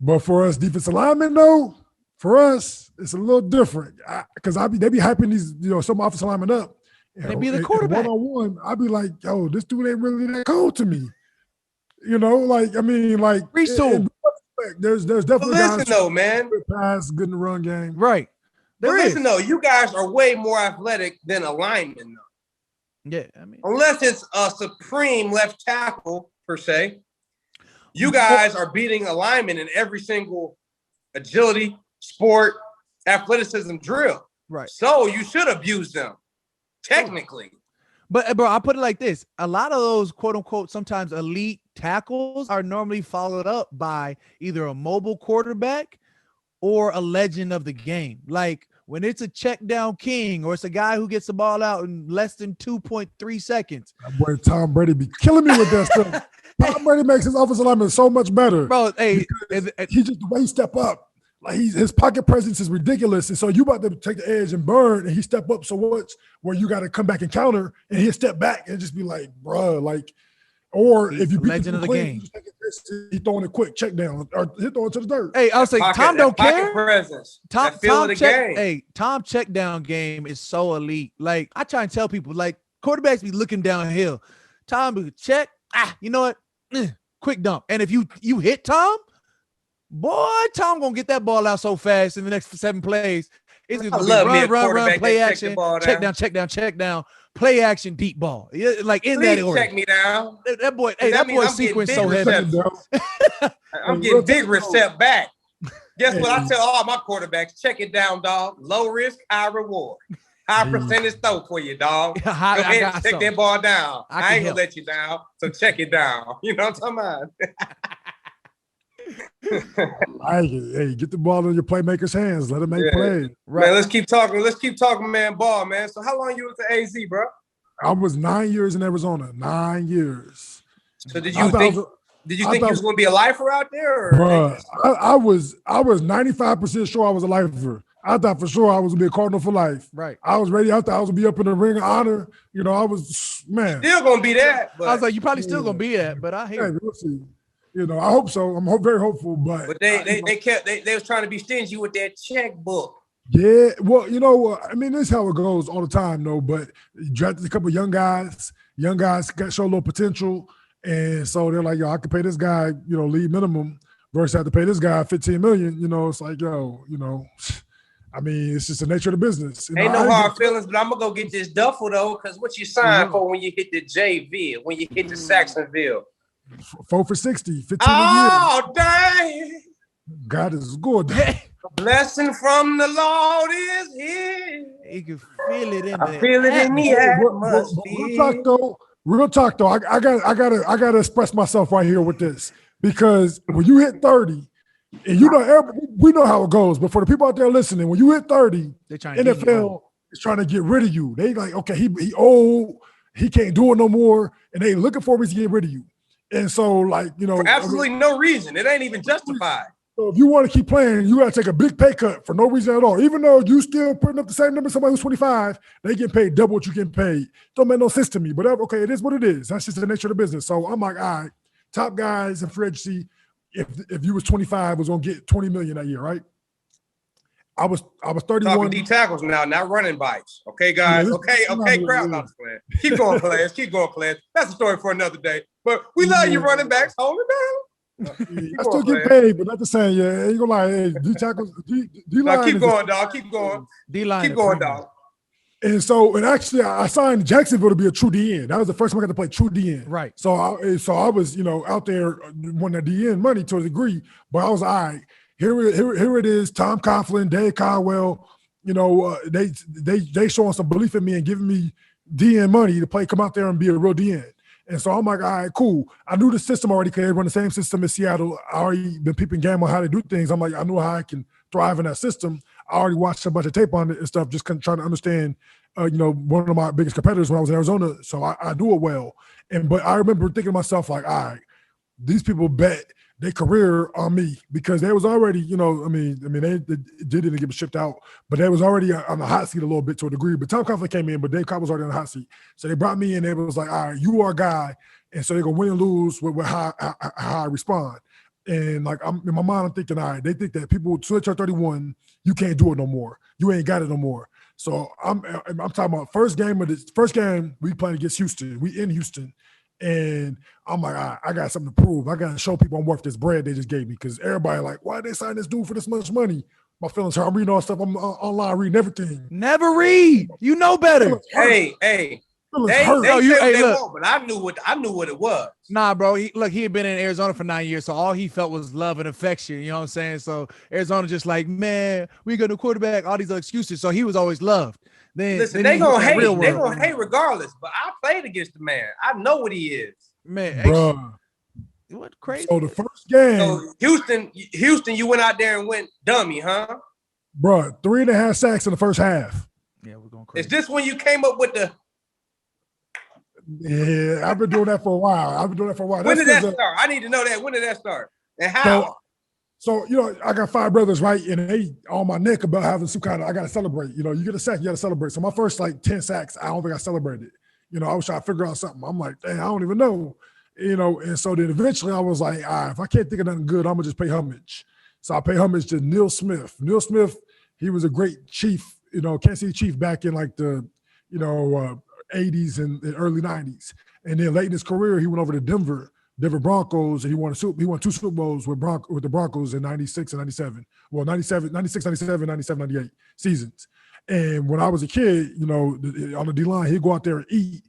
But for us defensive linemen, though, for us, it's a little different because they be hyping these, some offensive linemen up. They be the quarterback. One-on-one, I'd be like, yo, this dude ain't really that cold to me. There's definitely listen though, man. Good pass, good in the run game. Right. Listen though, you guys are way more athletic than a lineman though. Yeah, unless it's a supreme left tackle per se, you guys are beating a lineman in every single agility, sport, athleticism drill. Right. So you should abuse them, technically. But bro, I put it like this: a lot of those quote unquote sometimes elite tackles are normally followed up by either a mobile quarterback or a legend of the game. Like when it's a check down king or it's a guy who gets the ball out in less than 2.3 seconds. That boy Tom Brady be killing me with that stuff. Tom Brady makes his offensive lineman so much better. Bro, hey, he just the way he step up. Like his pocket presence is ridiculous. And so you about to take the edge and burn and he step up so much where you got to come back and counter and he'll step back and just be like, bruh, like, or he's if you beat legend of the game, he throwing a quick check down or he throwing to the dirt. Hey, I'll say Tom don't care. Presence, Tom check down game is so elite. Like I try and tell people, like quarterbacks be looking downhill. Tom be check. You know what? Quick dump. And if you hit Tom, boy, Tom gonna get that ball out so fast in the next 7 plays. It's gonna be run, play action, check down, play action, deep ball. Like in that order. Check me down. That boy sequence so heavy. I'm getting big recept back. Guess what? I tell all my quarterbacks, check it down, dog. Low risk, high reward. High percentage throw for you, dog. Go ahead and check that ball down. I ain't gonna let you down, so check it down. You know what I'm talking about? Hey, get the ball in your playmakers' hands. Let them make plays. Right. Man, let's keep talking. man, ball, man. So how long you was at AZ, bro? I was 9 years in Arizona. 9 years. So did you think you was going to be a lifer out there? Bruh, I was 95% sure I was a lifer. I thought for sure I was going to be a Cardinal for life. Right. I was ready. I thought I was going to be up in the Ring of Honor. I was, man. Still going to be that. But, I was like, you probably still going to be that, but I hear we'll see. I hope so. I'm very hopeful, but they was trying to be stingy with their checkbook. Yeah, well, this is how it goes all the time, though. But you drafted a couple of young guys got show a little potential, and so they're like, yo, I could pay this guy, league minimum, versus I have to pay this guy $15 million. It's like, it's just the nature of the business. Ain't no hard feelings, but I'm gonna go get this duffel though, because what you signed for when you hit the JV, when you hit the Jacksonville. 4 for 60, 15 Oh, dang. God is good. Blessing from the Lord is here. You can feel it in I feel it in the atmosphere. Real talk though. I gotta express myself right here with this, because when you hit 30, and we know how it goes, but for the people out there listening, when you hit 30, NFL is trying to get rid of you. They like, okay, he old, he can't do it no more, and they looking for ways to get rid of you. And so, for absolutely no reason. It ain't even justified. So if you want to keep playing, you got to take a big pay cut for no reason at all. Even though you still putting up the same number, somebody who's 25, they get paid double what you getting paid. Don't make no sense to me. But okay, it is what it is. That's just the nature of the business. So I'm like, all right, top guys in free agency, if you was 25, was gonna get 20 million that year, right? I was 31. Talking D tackles now, not running backs. Okay, guys. Okay, crowd. Not playing. Keep going, players. Keep going, players. That's a story for another day. But we love you, running backs. Hold it down. I still get paid, but not the same. Yeah, you gonna lie. Hey, D tackles, D line. Keep going, dog. Keep going. D line. Keep going, dog. And actually, I signed Jacksonville to be a true DN. That was the first time I got to play true DN. Right. So I was, out there wanting that DN money to a degree, but I was all right. Here it is. Tom Coughlin, Dave Caldwell. They showing some belief in me and giving me DN money to come out there and be a real DN. And so I'm like, all right, cool. I knew the system already because they run the same system in Seattle. I already been peeping game on how they do things. I'm like, I know how I can thrive in that system. I already watched a bunch of tape on it and stuff, just trying to understand, one of my biggest competitors when I was in Arizona. So I do it well. But I remember thinking to myself, like, all right, these people bet their career on me because they was already, they didn't get shipped out, but they was already on the hot seat a little bit to a degree. But Tom Coughlin came in, but Dave Cobb was already on the hot seat. So they brought me in. They was like, all right, you are a guy. And so they're going to win and lose with how I respond. And like in my mind, I'm thinking, all right, they think that people switch at 31, you can't do it no more. You ain't got it no more. So I'm talking about first game we playing against Houston. We in Houston. And I'm like, I got something to prove. I got to show people I'm worth this bread they just gave me because everybody like, why did they sign this dude for this much money? My feelings hurt. I'm reading all stuff. I'm online reading everything. Never read. You know better. Hey. They won't, but I knew what it was. Nah, bro. He had been in Arizona for 9 years, so all he felt was love and affection. You know what I'm saying? So Arizona just like, man, we got a quarterback, all these other excuses. So he was always loved. Listen, they gonna hate. They gonna hate regardless. But I played against the man. I know what he is. Man, bro. What crazy? So the first game. So Houston, you went out there and went dummy, huh? Bro, 3.5 sacks in the first half. Yeah, we're going crazy. Is this when you came up with the? Yeah, I've been doing that for a while. When did that start? I need to know that. When did that start? And how? So I got 5 brothers, right? And they on my neck about having some kind of, I got to celebrate. You get a sack, you got to celebrate. So my first 10 sacks, I don't think I celebrated. I was trying to figure out something. I'm like, dang, I don't even know. And so then eventually I was like, all right, if I can't think of nothing good, I'm going to just pay homage. So I pay homage to Neil Smith. Neil Smith, he was a great chief, Kansas City Chief back in like the, 80s and early 90s. And then late in his career, he went over to Denver Broncos, and he won 2 Super Bowls with the Broncos in 96 and 97. Well, 96, 97, 97, 98 seasons. And when I was a kid, on the D-line, he'd go out there and eat.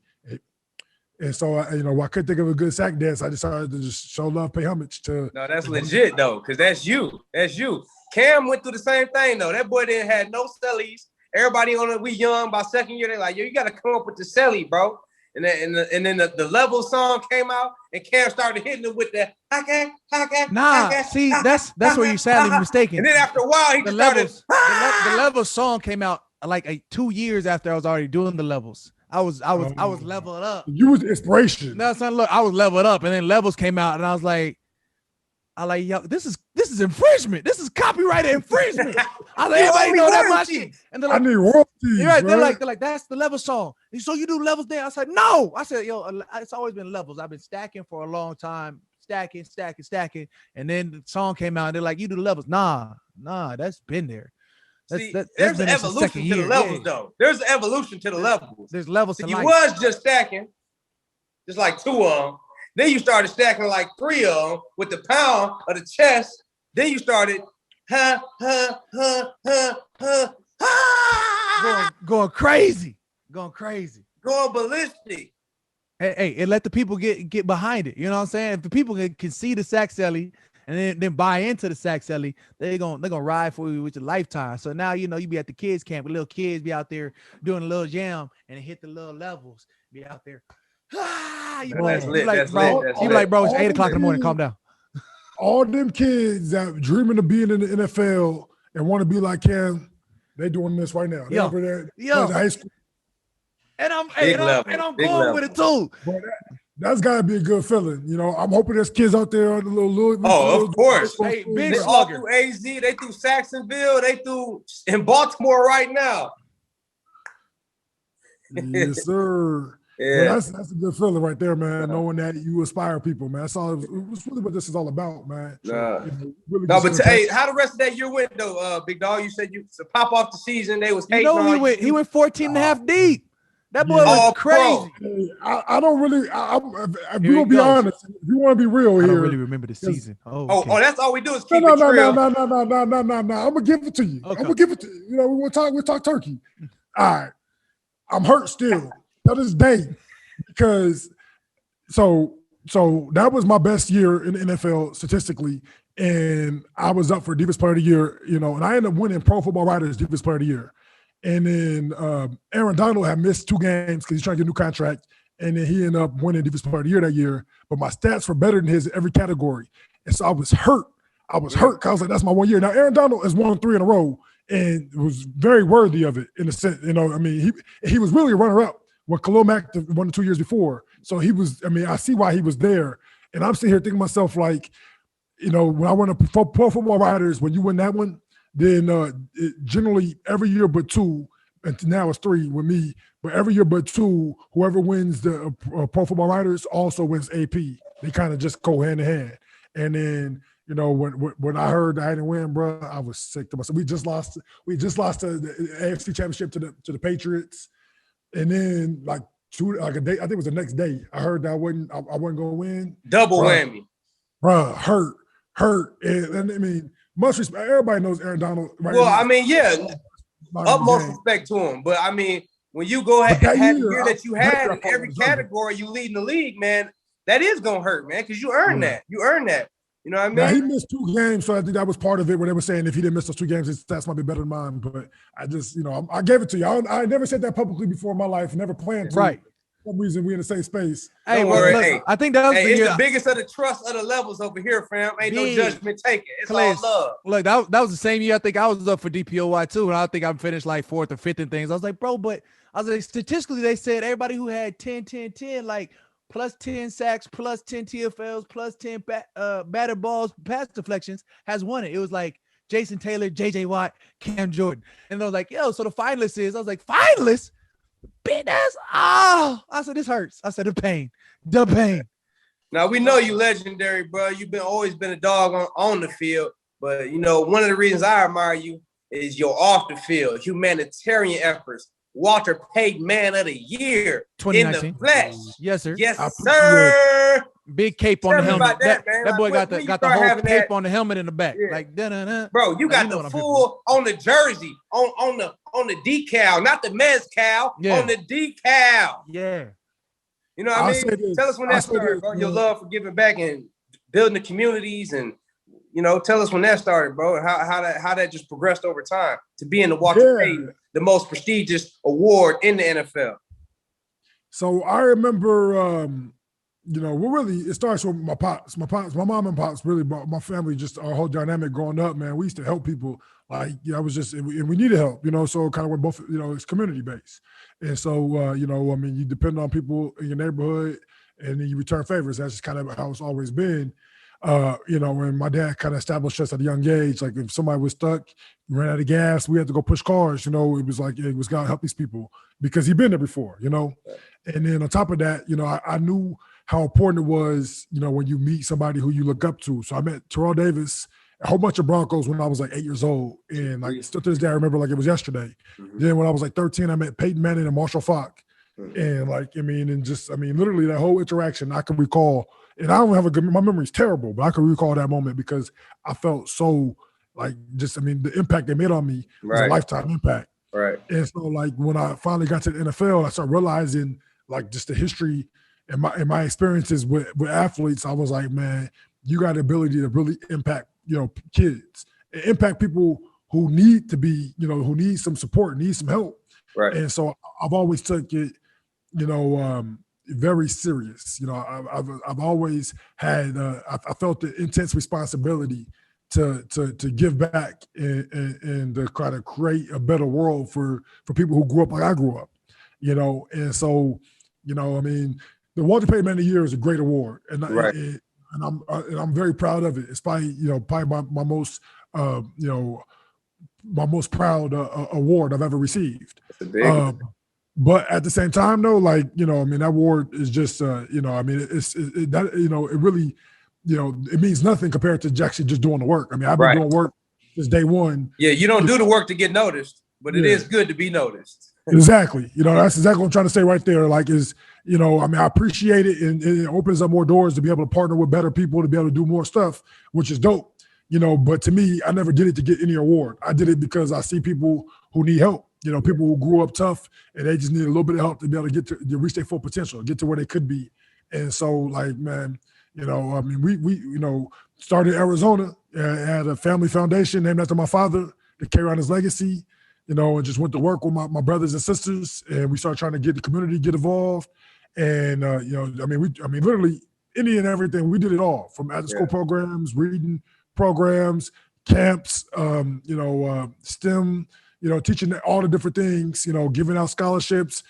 And so, I couldn't think of a good sack dance. I decided to just show love, pay homage to. No, that's legit, though, because that's you. That's you. Cam went through the same thing, though. That boy didn't have no cellies. Everybody on it, we young, by second year, they're like, yo, you got to come up with the celly, bro. And then the Levelz song came out, and Cam started hitting it with the see, that's where you're sadly mistaken. And then after a while, the Levelz song came out like 2 years after I was already doing the Levels. I was leveled up. You was the inspiration. No, son, look, I was leveled up, and then Levels came out, and I was like, yo, this is infringement. This is copyrighted infringement. I like, everybody know that much. And they're like, I need royalties. Right, they're like, that's the Level song. And so you do Levels there? I said, no. I said, yo, it's always been Levels. I've been stacking for a long time, stacking. And then the song came out, and they're like, you do Levels. Nah, that's been there. There's an evolution to the levels, though. There's an evolution to the levels. There's levels to life. You was just stacking, just like 2 of them. Then you started stacking like 3 of them with the pound of the chest. Then you started going crazy, going ballistic. Hey, and let the people get behind it. You know what I'm saying? If the people can see the sack celly and then buy into the sack celly, they're gonna ride for you with your lifetime. So now you be at the kids camp, little kids be out there doing a little jam and hit the little levels. Be out there. That's lit. Bro, it's 8 o'clock in the morning. Calm down. All them kids that dreaming of being in the NFL and want to be like Cam, they doing this right now. Yo. High school. And I'm going with it too. That's got to be a good feeling. You know, I'm hoping there's kids out there on the little. Of course. Hey, big They all through AZ. They through Jacksonville. They through in Baltimore right now. Yes, sir. Yeah. Well, that's a good feeling right there, man. Knowing that you inspire people, man. That's all. It was really what this is all about, man. Really No, but hey, how the rest of that year went though, Big Dog? You said you to pop off the season. They was hating on he went 14 and a half deep. That boy was crazy. Hey, I don't really. If we gonna be honest, if you want to be real here, I don't really remember the season. Oh, that's all we do is keep no. it real. I'm gonna give it to you. Okay. I'm gonna give it to you. You know, we'll talk turkey. All right, I'm hurt still to this day because so that was my best year in the NFL statistically, and I was up for Defensive Player of the Year. You know, and I ended up winning Pro Football Writers Defensive Player of the Year. And then Aaron Donald had missed 2 games because he's trying to get a new contract. And then he ended up winning Defensive Player of the Year that year. But my stats were better than his in every category. And so I was hurt. Because I was like, that's my 1 year. Now, Aaron Donald has won 3 in a row and was very worthy of it in a sense. You know, I mean, he was really a runner-up when Khalil Mack won 2 years before. So he was, I mean, I see why he was there. And I'm sitting here thinking to myself, like, you know, when I won a Pro Football Writers, when you win that one, then generally every year but 2, and now it's 3 with me, but every year but 2, whoever wins the Pro Football Writers also wins AP. They kind of just go hand in hand. And then, you know, when I heard I didn't win, bro, I was sick to myself. We just lost the AFC Championship to the Patriots. And then like a day, I think it was the next day, I heard that I wasn't going to win. Double whammy. Bro, hurt. And I mean, much respect. Everybody knows Aaron Donald. Right Well, now. I mean, yeah, utmost respect to him. But I mean, when you go ahead and have the year that you had in every category, you lead in the league, man, that is gonna hurt, man, because you earned that. You earned that. You know what I mean? Now, he missed 2 games, so I think that was part of it where they were saying if he didn't miss those 2 games, his stats might be better than mine. But I just, you know, I gave it to you. I never said that publicly before in my life. Never planned to. Right. For some reason, we in the same space. Hey, look, I think that was it's the biggest of the trust of the levels over here, fam. Ain't no judgment taken. It's all love. Look, that was the same year I think I was up for DPOY too, and I think I finished like 4th or 5th in things. I was like, bro, but I was like, statistically, they said everybody who had 10, like plus 10 sacks, plus 10 TFLs, plus 10 batted balls, pass deflections has won it. It was like Jason Taylor, JJ Watt, Cam Jordan. And I was like, yo, so the finalists is, I was like, finalists? Business. Oh, I said, this hurts. I said, the pain. Now we know you legendary, bro. You've always been a dog on the field, but you know one of the reasons I admire you is your off the field humanitarian efforts. Walter Payton Man of the Year in the flesh. Yes, sir. Yes, sir. Big cape on the helmet. That boy got the whole cape on the helmet in the back. Yeah. Like da-da-da. Bro, you got the full on the jersey, on the decal, not the mezcal, on the decal. Yeah. You know what I mean? Tell us when that started, bro. Your love for giving back and building the communities, and you know, tell us when that started, bro, and how that just progressed over time to be in the Walter Payton, the most prestigious award in the NFL. So I remember, you know, it starts with my pops, my mom and pops, really, my family, just our whole dynamic growing up, man. We used to help people. Like, yeah, and we needed help, you know, so kind of went both, you know, it's community based. And so, you know, I mean, you depend on people in your neighborhood and then you return favors. That's just kind of how it's always been. You know, when my dad kind of established us at a young age, like if somebody was stuck, ran out of gas, we had to go push cars, you know, it was like, it was God help these people because he'd been there before, you know? And then on top of that, you know, I knew how important it was, you know, when you meet somebody who you look up to. So I met Terrell Davis, a whole bunch of Broncos when I was like 8 years old. And like still to this day, I remember like it was yesterday. Mm-hmm. Then when I was like 13, I met Peyton Manning and Marshall Faulk. Mm-hmm. And like, literally that whole interaction I can recall. And I don't have my memory's terrible, but I can recall that moment because I felt so like the impact they made on me was a lifetime impact. Right. And so like when I finally got to the NFL, I started realizing like just the history and my experiences with athletes. I was like, man, you got the ability to really impact, you know, kids and impact people who need to be, you know, who need some support, need some help. Right. And so I've always took it, you know, very serious. You know, I've always had, I felt the intense responsibility to give back and to kind of create a better world for people who grew up like I grew up, you know? And so, you know, I mean, the Walter Payton Man of the Year is a great award, and Right. and I'm very proud of it. It's probably my most my most proud award I've ever received. It's a big But at the same time, though, like, that award is just, it really, it means nothing compared to actually just doing the work. I mean, I've been doing work since day one. Yeah, you don't do the work to get noticed, but it is good to be noticed. Exactly. That's exactly what I'm trying to say right there. Like, I appreciate it, and it opens up more doors to be able to partner with better people, to be able to do more stuff, which is dope. But to me, I never did it to get any award. I did it because I see people who need help. People who grew up tough and they just need a little bit of help to be able to get to reach their full potential, get to where they could be. And so, like, man, we started in Arizona, had a family foundation named after my father to carry on his legacy, and just went to work with my brothers and sisters, and we started trying to get the community get involved. And literally any and everything, we did it all, from after school programs, reading programs, camps, STEM. Teaching all the different things, giving out scholarships,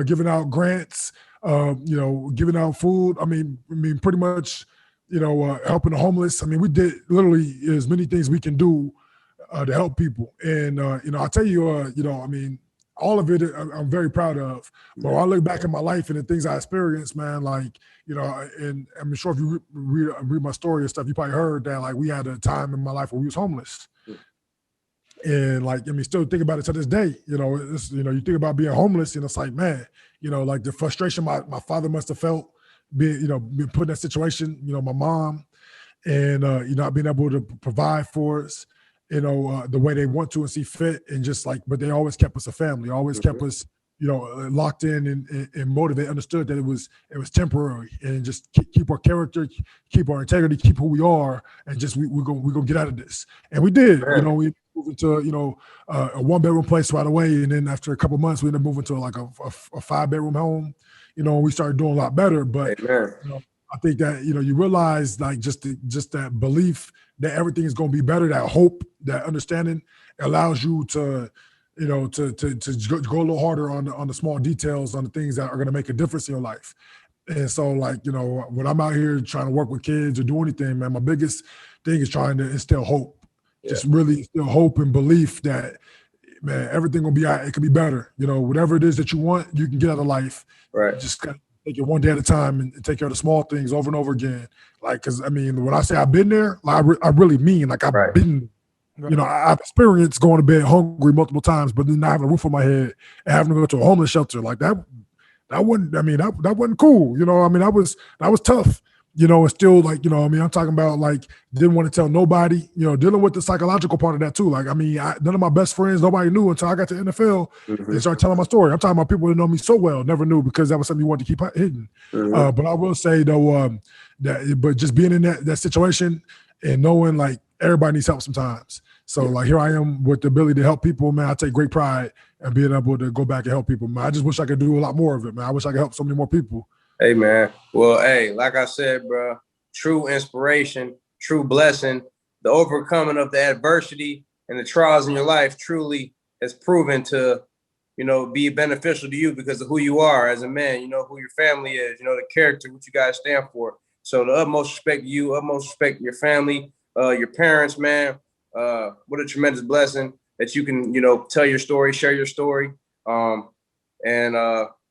giving out grants, giving out food. I mean, pretty much, helping the homeless. I mean, we did literally as many things we can do to help people. And, I'll tell you, all of it I'm very proud of. But when I look back at my life and the things I experienced, man, like, and I'm sure if you read my story and stuff, you probably heard that, like, we had a time in my life where we was homeless. And like, still think about it to this day, you think about being homeless, and it's like, man, like the frustration my father must have felt being put in that situation, my mom, and, not being able to provide for us, the way they want to and see fit, and just like, but they always kept us a family, always kept us, locked in and motivated, understood that it was temporary, and just keep our character, keep our integrity, keep who we are, and just we're gonna get out of this. And we did. We moved into a 1-bedroom place right away, and then after a couple of months we ended up moving to like a 5-bedroom home. We started doing a lot better. But I think that you realize, like, just that belief that everything is going to be better, that hope, that understanding allows you to to go a little harder on the small details, on the things that are going to make a difference in your life. And so, like, when I'm out here trying to work with kids or do anything, man, my biggest thing is trying to instill hope. Just really instill hope and belief that, man, everything will be all right. It could be better. Whatever it is that you want, you can get out of life. Right. Just gotta take it one day at a time and take care of the small things over and over again. Like, because when I say I've been there, like, I really mean, like, I've been. I've experienced going to bed hungry multiple times, but then not having a roof on my head and having to go to a homeless shelter like that. That wasn't cool. That was tough. And still, like, I'm talking about, like, didn't want to tell nobody, dealing with the psychological part of that too. Like, none of my best friends, nobody knew until I got to the NFL and started telling my story. I'm talking about people that know me so well, never knew, because that was something you wanted to keep hidden. But I will say, though, but just being in that situation and knowing, like, everybody needs help sometimes. So, like, here I am with the ability to help people, man. I take great pride in being able to go back and help people, man. I just wish I could do a lot more of it, man. I wish I could help so many more people. Hey, man. Well, hey, like I said, bro, true inspiration, true blessing. The overcoming of the adversity and the trials in your life truly has proven to, be beneficial to you because of who you are as a man, who your family is, the character, what you guys stand for. So the utmost respect to you, utmost respect to your family, your parents, man. What a tremendous blessing that you can, tell your story, share your story, and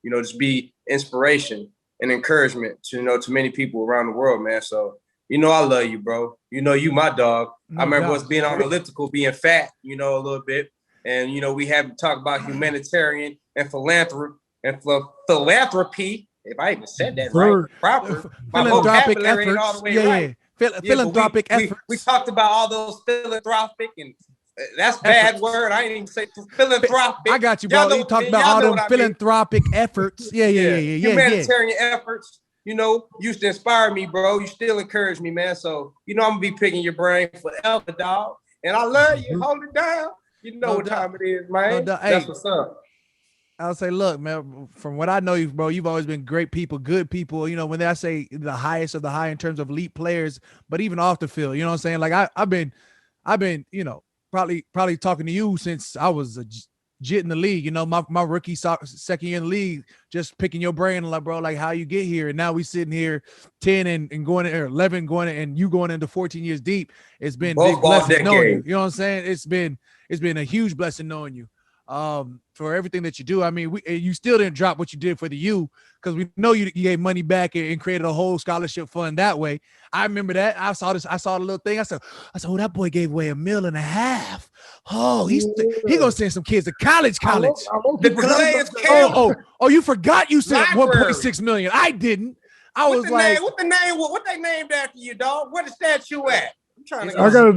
just be inspiration and encouragement to many people around the world, man. So, I love you, bro. You my dog. No, I remember us being on elliptical, being fat, a little bit. And, we have to talk about humanitarian and philanthropy, if I even said that right, proper. My vocabulary ain't all the way right. Philanthropic efforts. We talked about all those philanthropic, and that's bad word. I ain't even say philanthropic. I got you, bro. You talked about all them philanthropic efforts. Yeah. Humanitarian efforts, used to inspire me, bro. You still encourage me, man. So, I'm going to be picking your brain forever, dog. And I love you. Hold it down. What time it is, man. That's what's up. I'll say, look, man, from what I know you, bro, you've always been great people, good people. When I say the highest of the high in terms of elite players, but even off the field, what I'm saying? Like, I've been, probably talking to you since I was legit in the league. You know, my rookie second year in the league, just picking your brain like, bro, like how you get here. And now we sitting here 10 and going to 11, and you going into 14 years deep. It's been big blessing knowing you. You know what I'm saying? It's been a huge blessing knowing you. For everything that you do. I mean, you still didn't drop what you did for the U, because we know you gave money back and created a whole scholarship fund that way. I remember that. I saw the little thing. I said, oh, that boy gave away $1.5 million. Oh, he gonna send some kids to college. The Calais Campbell. Oh, you forgot you said 1.6 million. I didn't. What they named after you, dog? Where the statue at? I got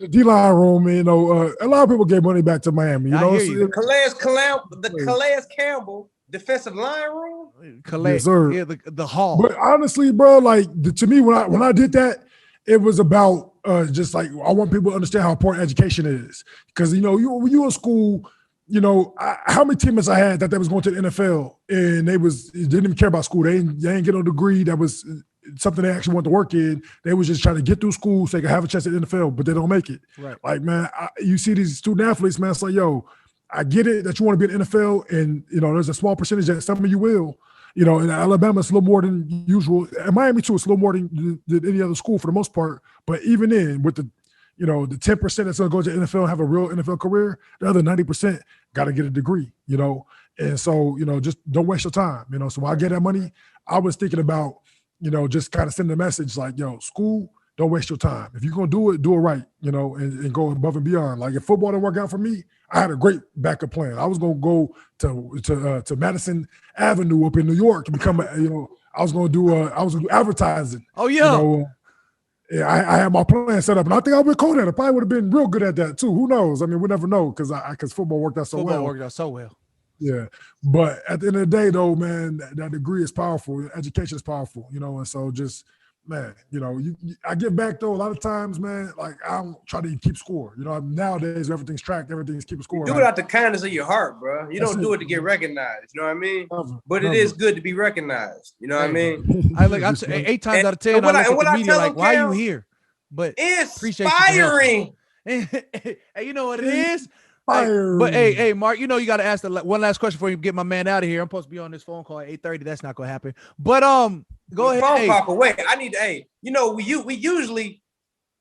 the D-line room. You know, a lot of people gave money back to Miami. You know, the Calais Campbell defensive line room. Calais, yes, sir. Yeah, the hall. But honestly, bro, like to me, when I did that, it was about just like I want people to understand how important education is. Because you know, when you in school, you know, how many teammates I had that they was going to the NFL and they didn't even care about school. They ain't get no degree that was something they actually want to work in. They was just trying to get through school so they could have a chance at the NFL, but they don't make it. Right. Like, man, you see these student athletes, man, it's like, yo, I get it that you want to be in the NFL, and, you know, there's a small percentage that some of you will. You know, in Alabama, it's a little more than usual. In Miami, too, it's a little more than any other school for the most part. But even in, with the, you know, the 10% that's going to go to the NFL and have a real NFL career, the other 90% got to get a degree, you know. And so, you know, just don't waste your time, you know. So when I get that money, I was thinking about, you know, just kind of send a message like, yo, school, don't waste your time. If you're going to do it right, you know, and go above and beyond. Like if football didn't work out for me, I had a great backup plan. I was going to go to Madison Avenue up in New York and become, I was going to do advertising. Oh, yeah. You know, yeah, I had my plan set up, and I think I would have called that. I probably would have been real good at that too. Who knows? I mean, we never know because football worked out so well. Football worked out so well. Yeah, but at the end of the day, though, man, that degree is powerful. Education is powerful, you know, and so just, man, you know, I get back though a lot of times, man. Like I don't try to keep score. You know, nowadays everything's tracked, everything's keeping score. You do it out the kindness of your heart, bro. You don't do it to get recognized. You know what I mean? But it is good to be be know what I mean? I look, I'm 8 times out of 10. I look at the media like, why are you here? But inspiring. Hey, you know what it is? But hey, Mark, you know you got to ask the one last question before you get my man out of here. I'm supposed to be on this phone call at 8:30. That's not gonna happen. But go ahead. Phone call away. I need to. You know, we usually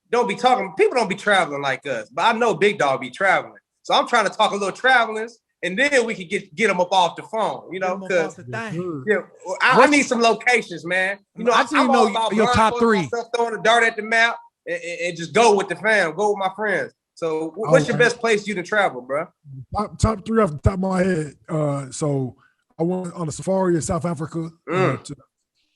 don't be talking. People don't be traveling like us, but I know Big Dog be traveling. So I'm trying to talk a little travelers, and then we can get them up off the phone. You know, because I need some locations, man. You know, I'm all about your top 3. Throwing a dart at the map and just go with the fam, go with my friends. So what's your best place you to travel, bro? Top 3 off the top of my head. So I went on a safari in South Africa to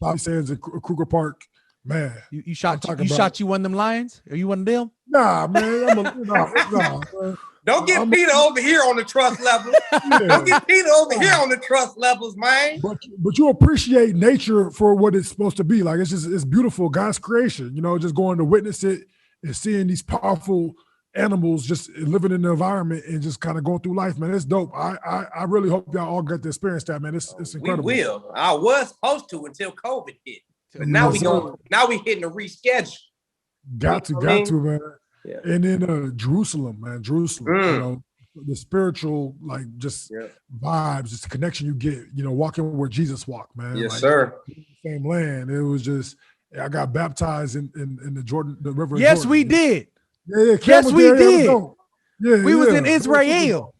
Bobby Sands and Kruger Park. Man, you shot you one of them lions? Are you one of them? Nah, man. Man. Don't get Peter over here on the Truss Levelz. Don't get Peter over here on the Truss Levelz, man. But you appreciate nature for what it's supposed to be. Like it's beautiful, God's creation. You know, just going to witness it and seeing these powerful animals just living in the environment and just kind of going through life, man. It's dope. I really hope y'all all get to experience that, man. It's incredible. We will. I was supposed to until COVID hit, but now we hitting a reschedule. Got to, man. Yeah. And then Jerusalem, man. You know, the spiritual, like just vibes, just the connection you get. You know, walking where Jesus walked, man. Yes, sir. Same land. It was just. I got baptized in the river. Yes, Jordan. we did. Yeah, yes, we did. Yeah, we was in Israel.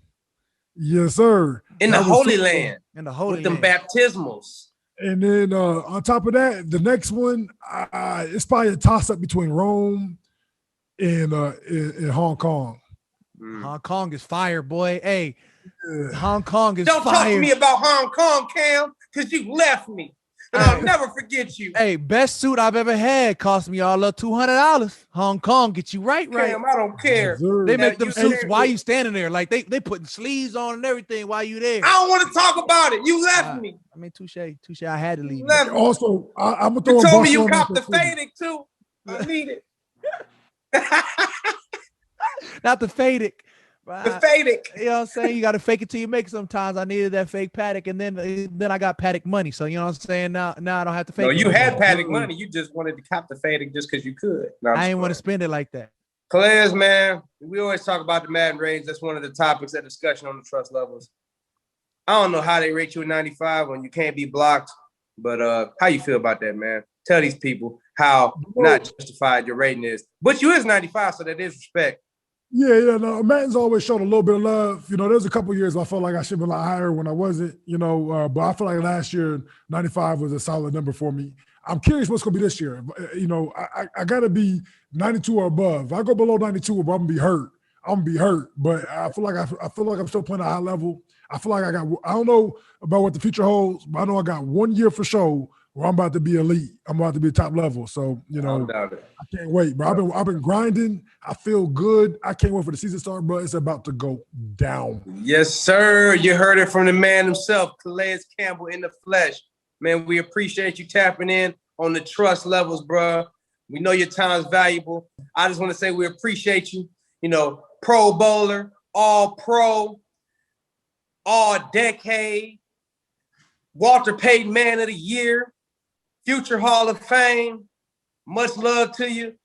Yes, sir. In the Holy Land. In the Holy Land. With them baptismals. And then on top of that, the next one, it's probably a toss-up between Rome and Hong Kong. Hong Kong is fire, boy. Hey, Hong Kong is fire. Don't talk to me about Hong Kong, Cam, because you left me. And I'll never forget you. Hey, best suit I've ever had cost me all of $200. Hong Kong get you right. Cam, I don't care. They make them suits while you standing there. Like they putting sleeves on and everything while you there. I don't want to talk about it. You left me. I mean, touche. I had to leave. Also, I'm gonna throw. You told me you copped the Faded too. I need it. Not the Faded. The Faded. You know what I'm saying? You got to fake it till you make it sometimes. I needed that fake paddock, and then I got paddock money. So, you know what I'm saying? Now I don't have to fake it. No, you had paddock money. You just wanted to cop the Faded just because you could. No, I didn't want to spend it like that. Calais, man, we always talk about the Madden Rates. That's one of the topics of discussion on the Truss Levelz. I don't know how they rate you a 95 when you can't be blocked, but how you feel about that, man? Tell these people how not justified your rating is. But you is 95, so that is respect. Yeah, no, Madden's always showed a little bit of love. You know, there's a couple of years where I felt like I should have been a lot higher when I wasn't, but I feel like last year, 95 was a solid number for me. I'm curious what's going to be this year. You know, I got to be 92 or above. If I go below 92, I'm going to be hurt. I'm going to be hurt. But I feel like I'm still playing at a high level. I feel like I don't know about what the future holds, but I know I got 1 year for sure where I'm about to be elite. I'm about to be top level. So, I can't wait, bro. I've been grinding. I feel good. I can't wait for the season to start, bro. It's about to go down. Yes, sir. You heard it from the man himself, Calais Campbell in the flesh. Man, we appreciate you tapping in on the Truss Levelz, bro. We know your time is valuable. I just want to say we appreciate you. Pro bowler, all pro, all decade, Walter Payton Man of the Year, future Hall of Fame. Much love to you.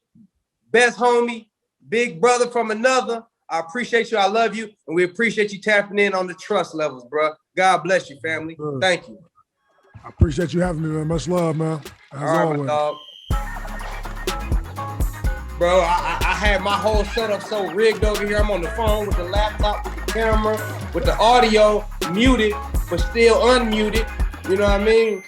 Best homie, big brother from another. I appreciate you. I love you. And we appreciate you tapping in on the Truss Levelz, bro. God bless you, family. Thank you. I appreciate you having me, man. Much love, man. As always. My dog. Bro, I had my whole setup so rigged over here. I'm on the phone with the laptop, with the camera, with the audio muted, but still unmuted. You know what I mean?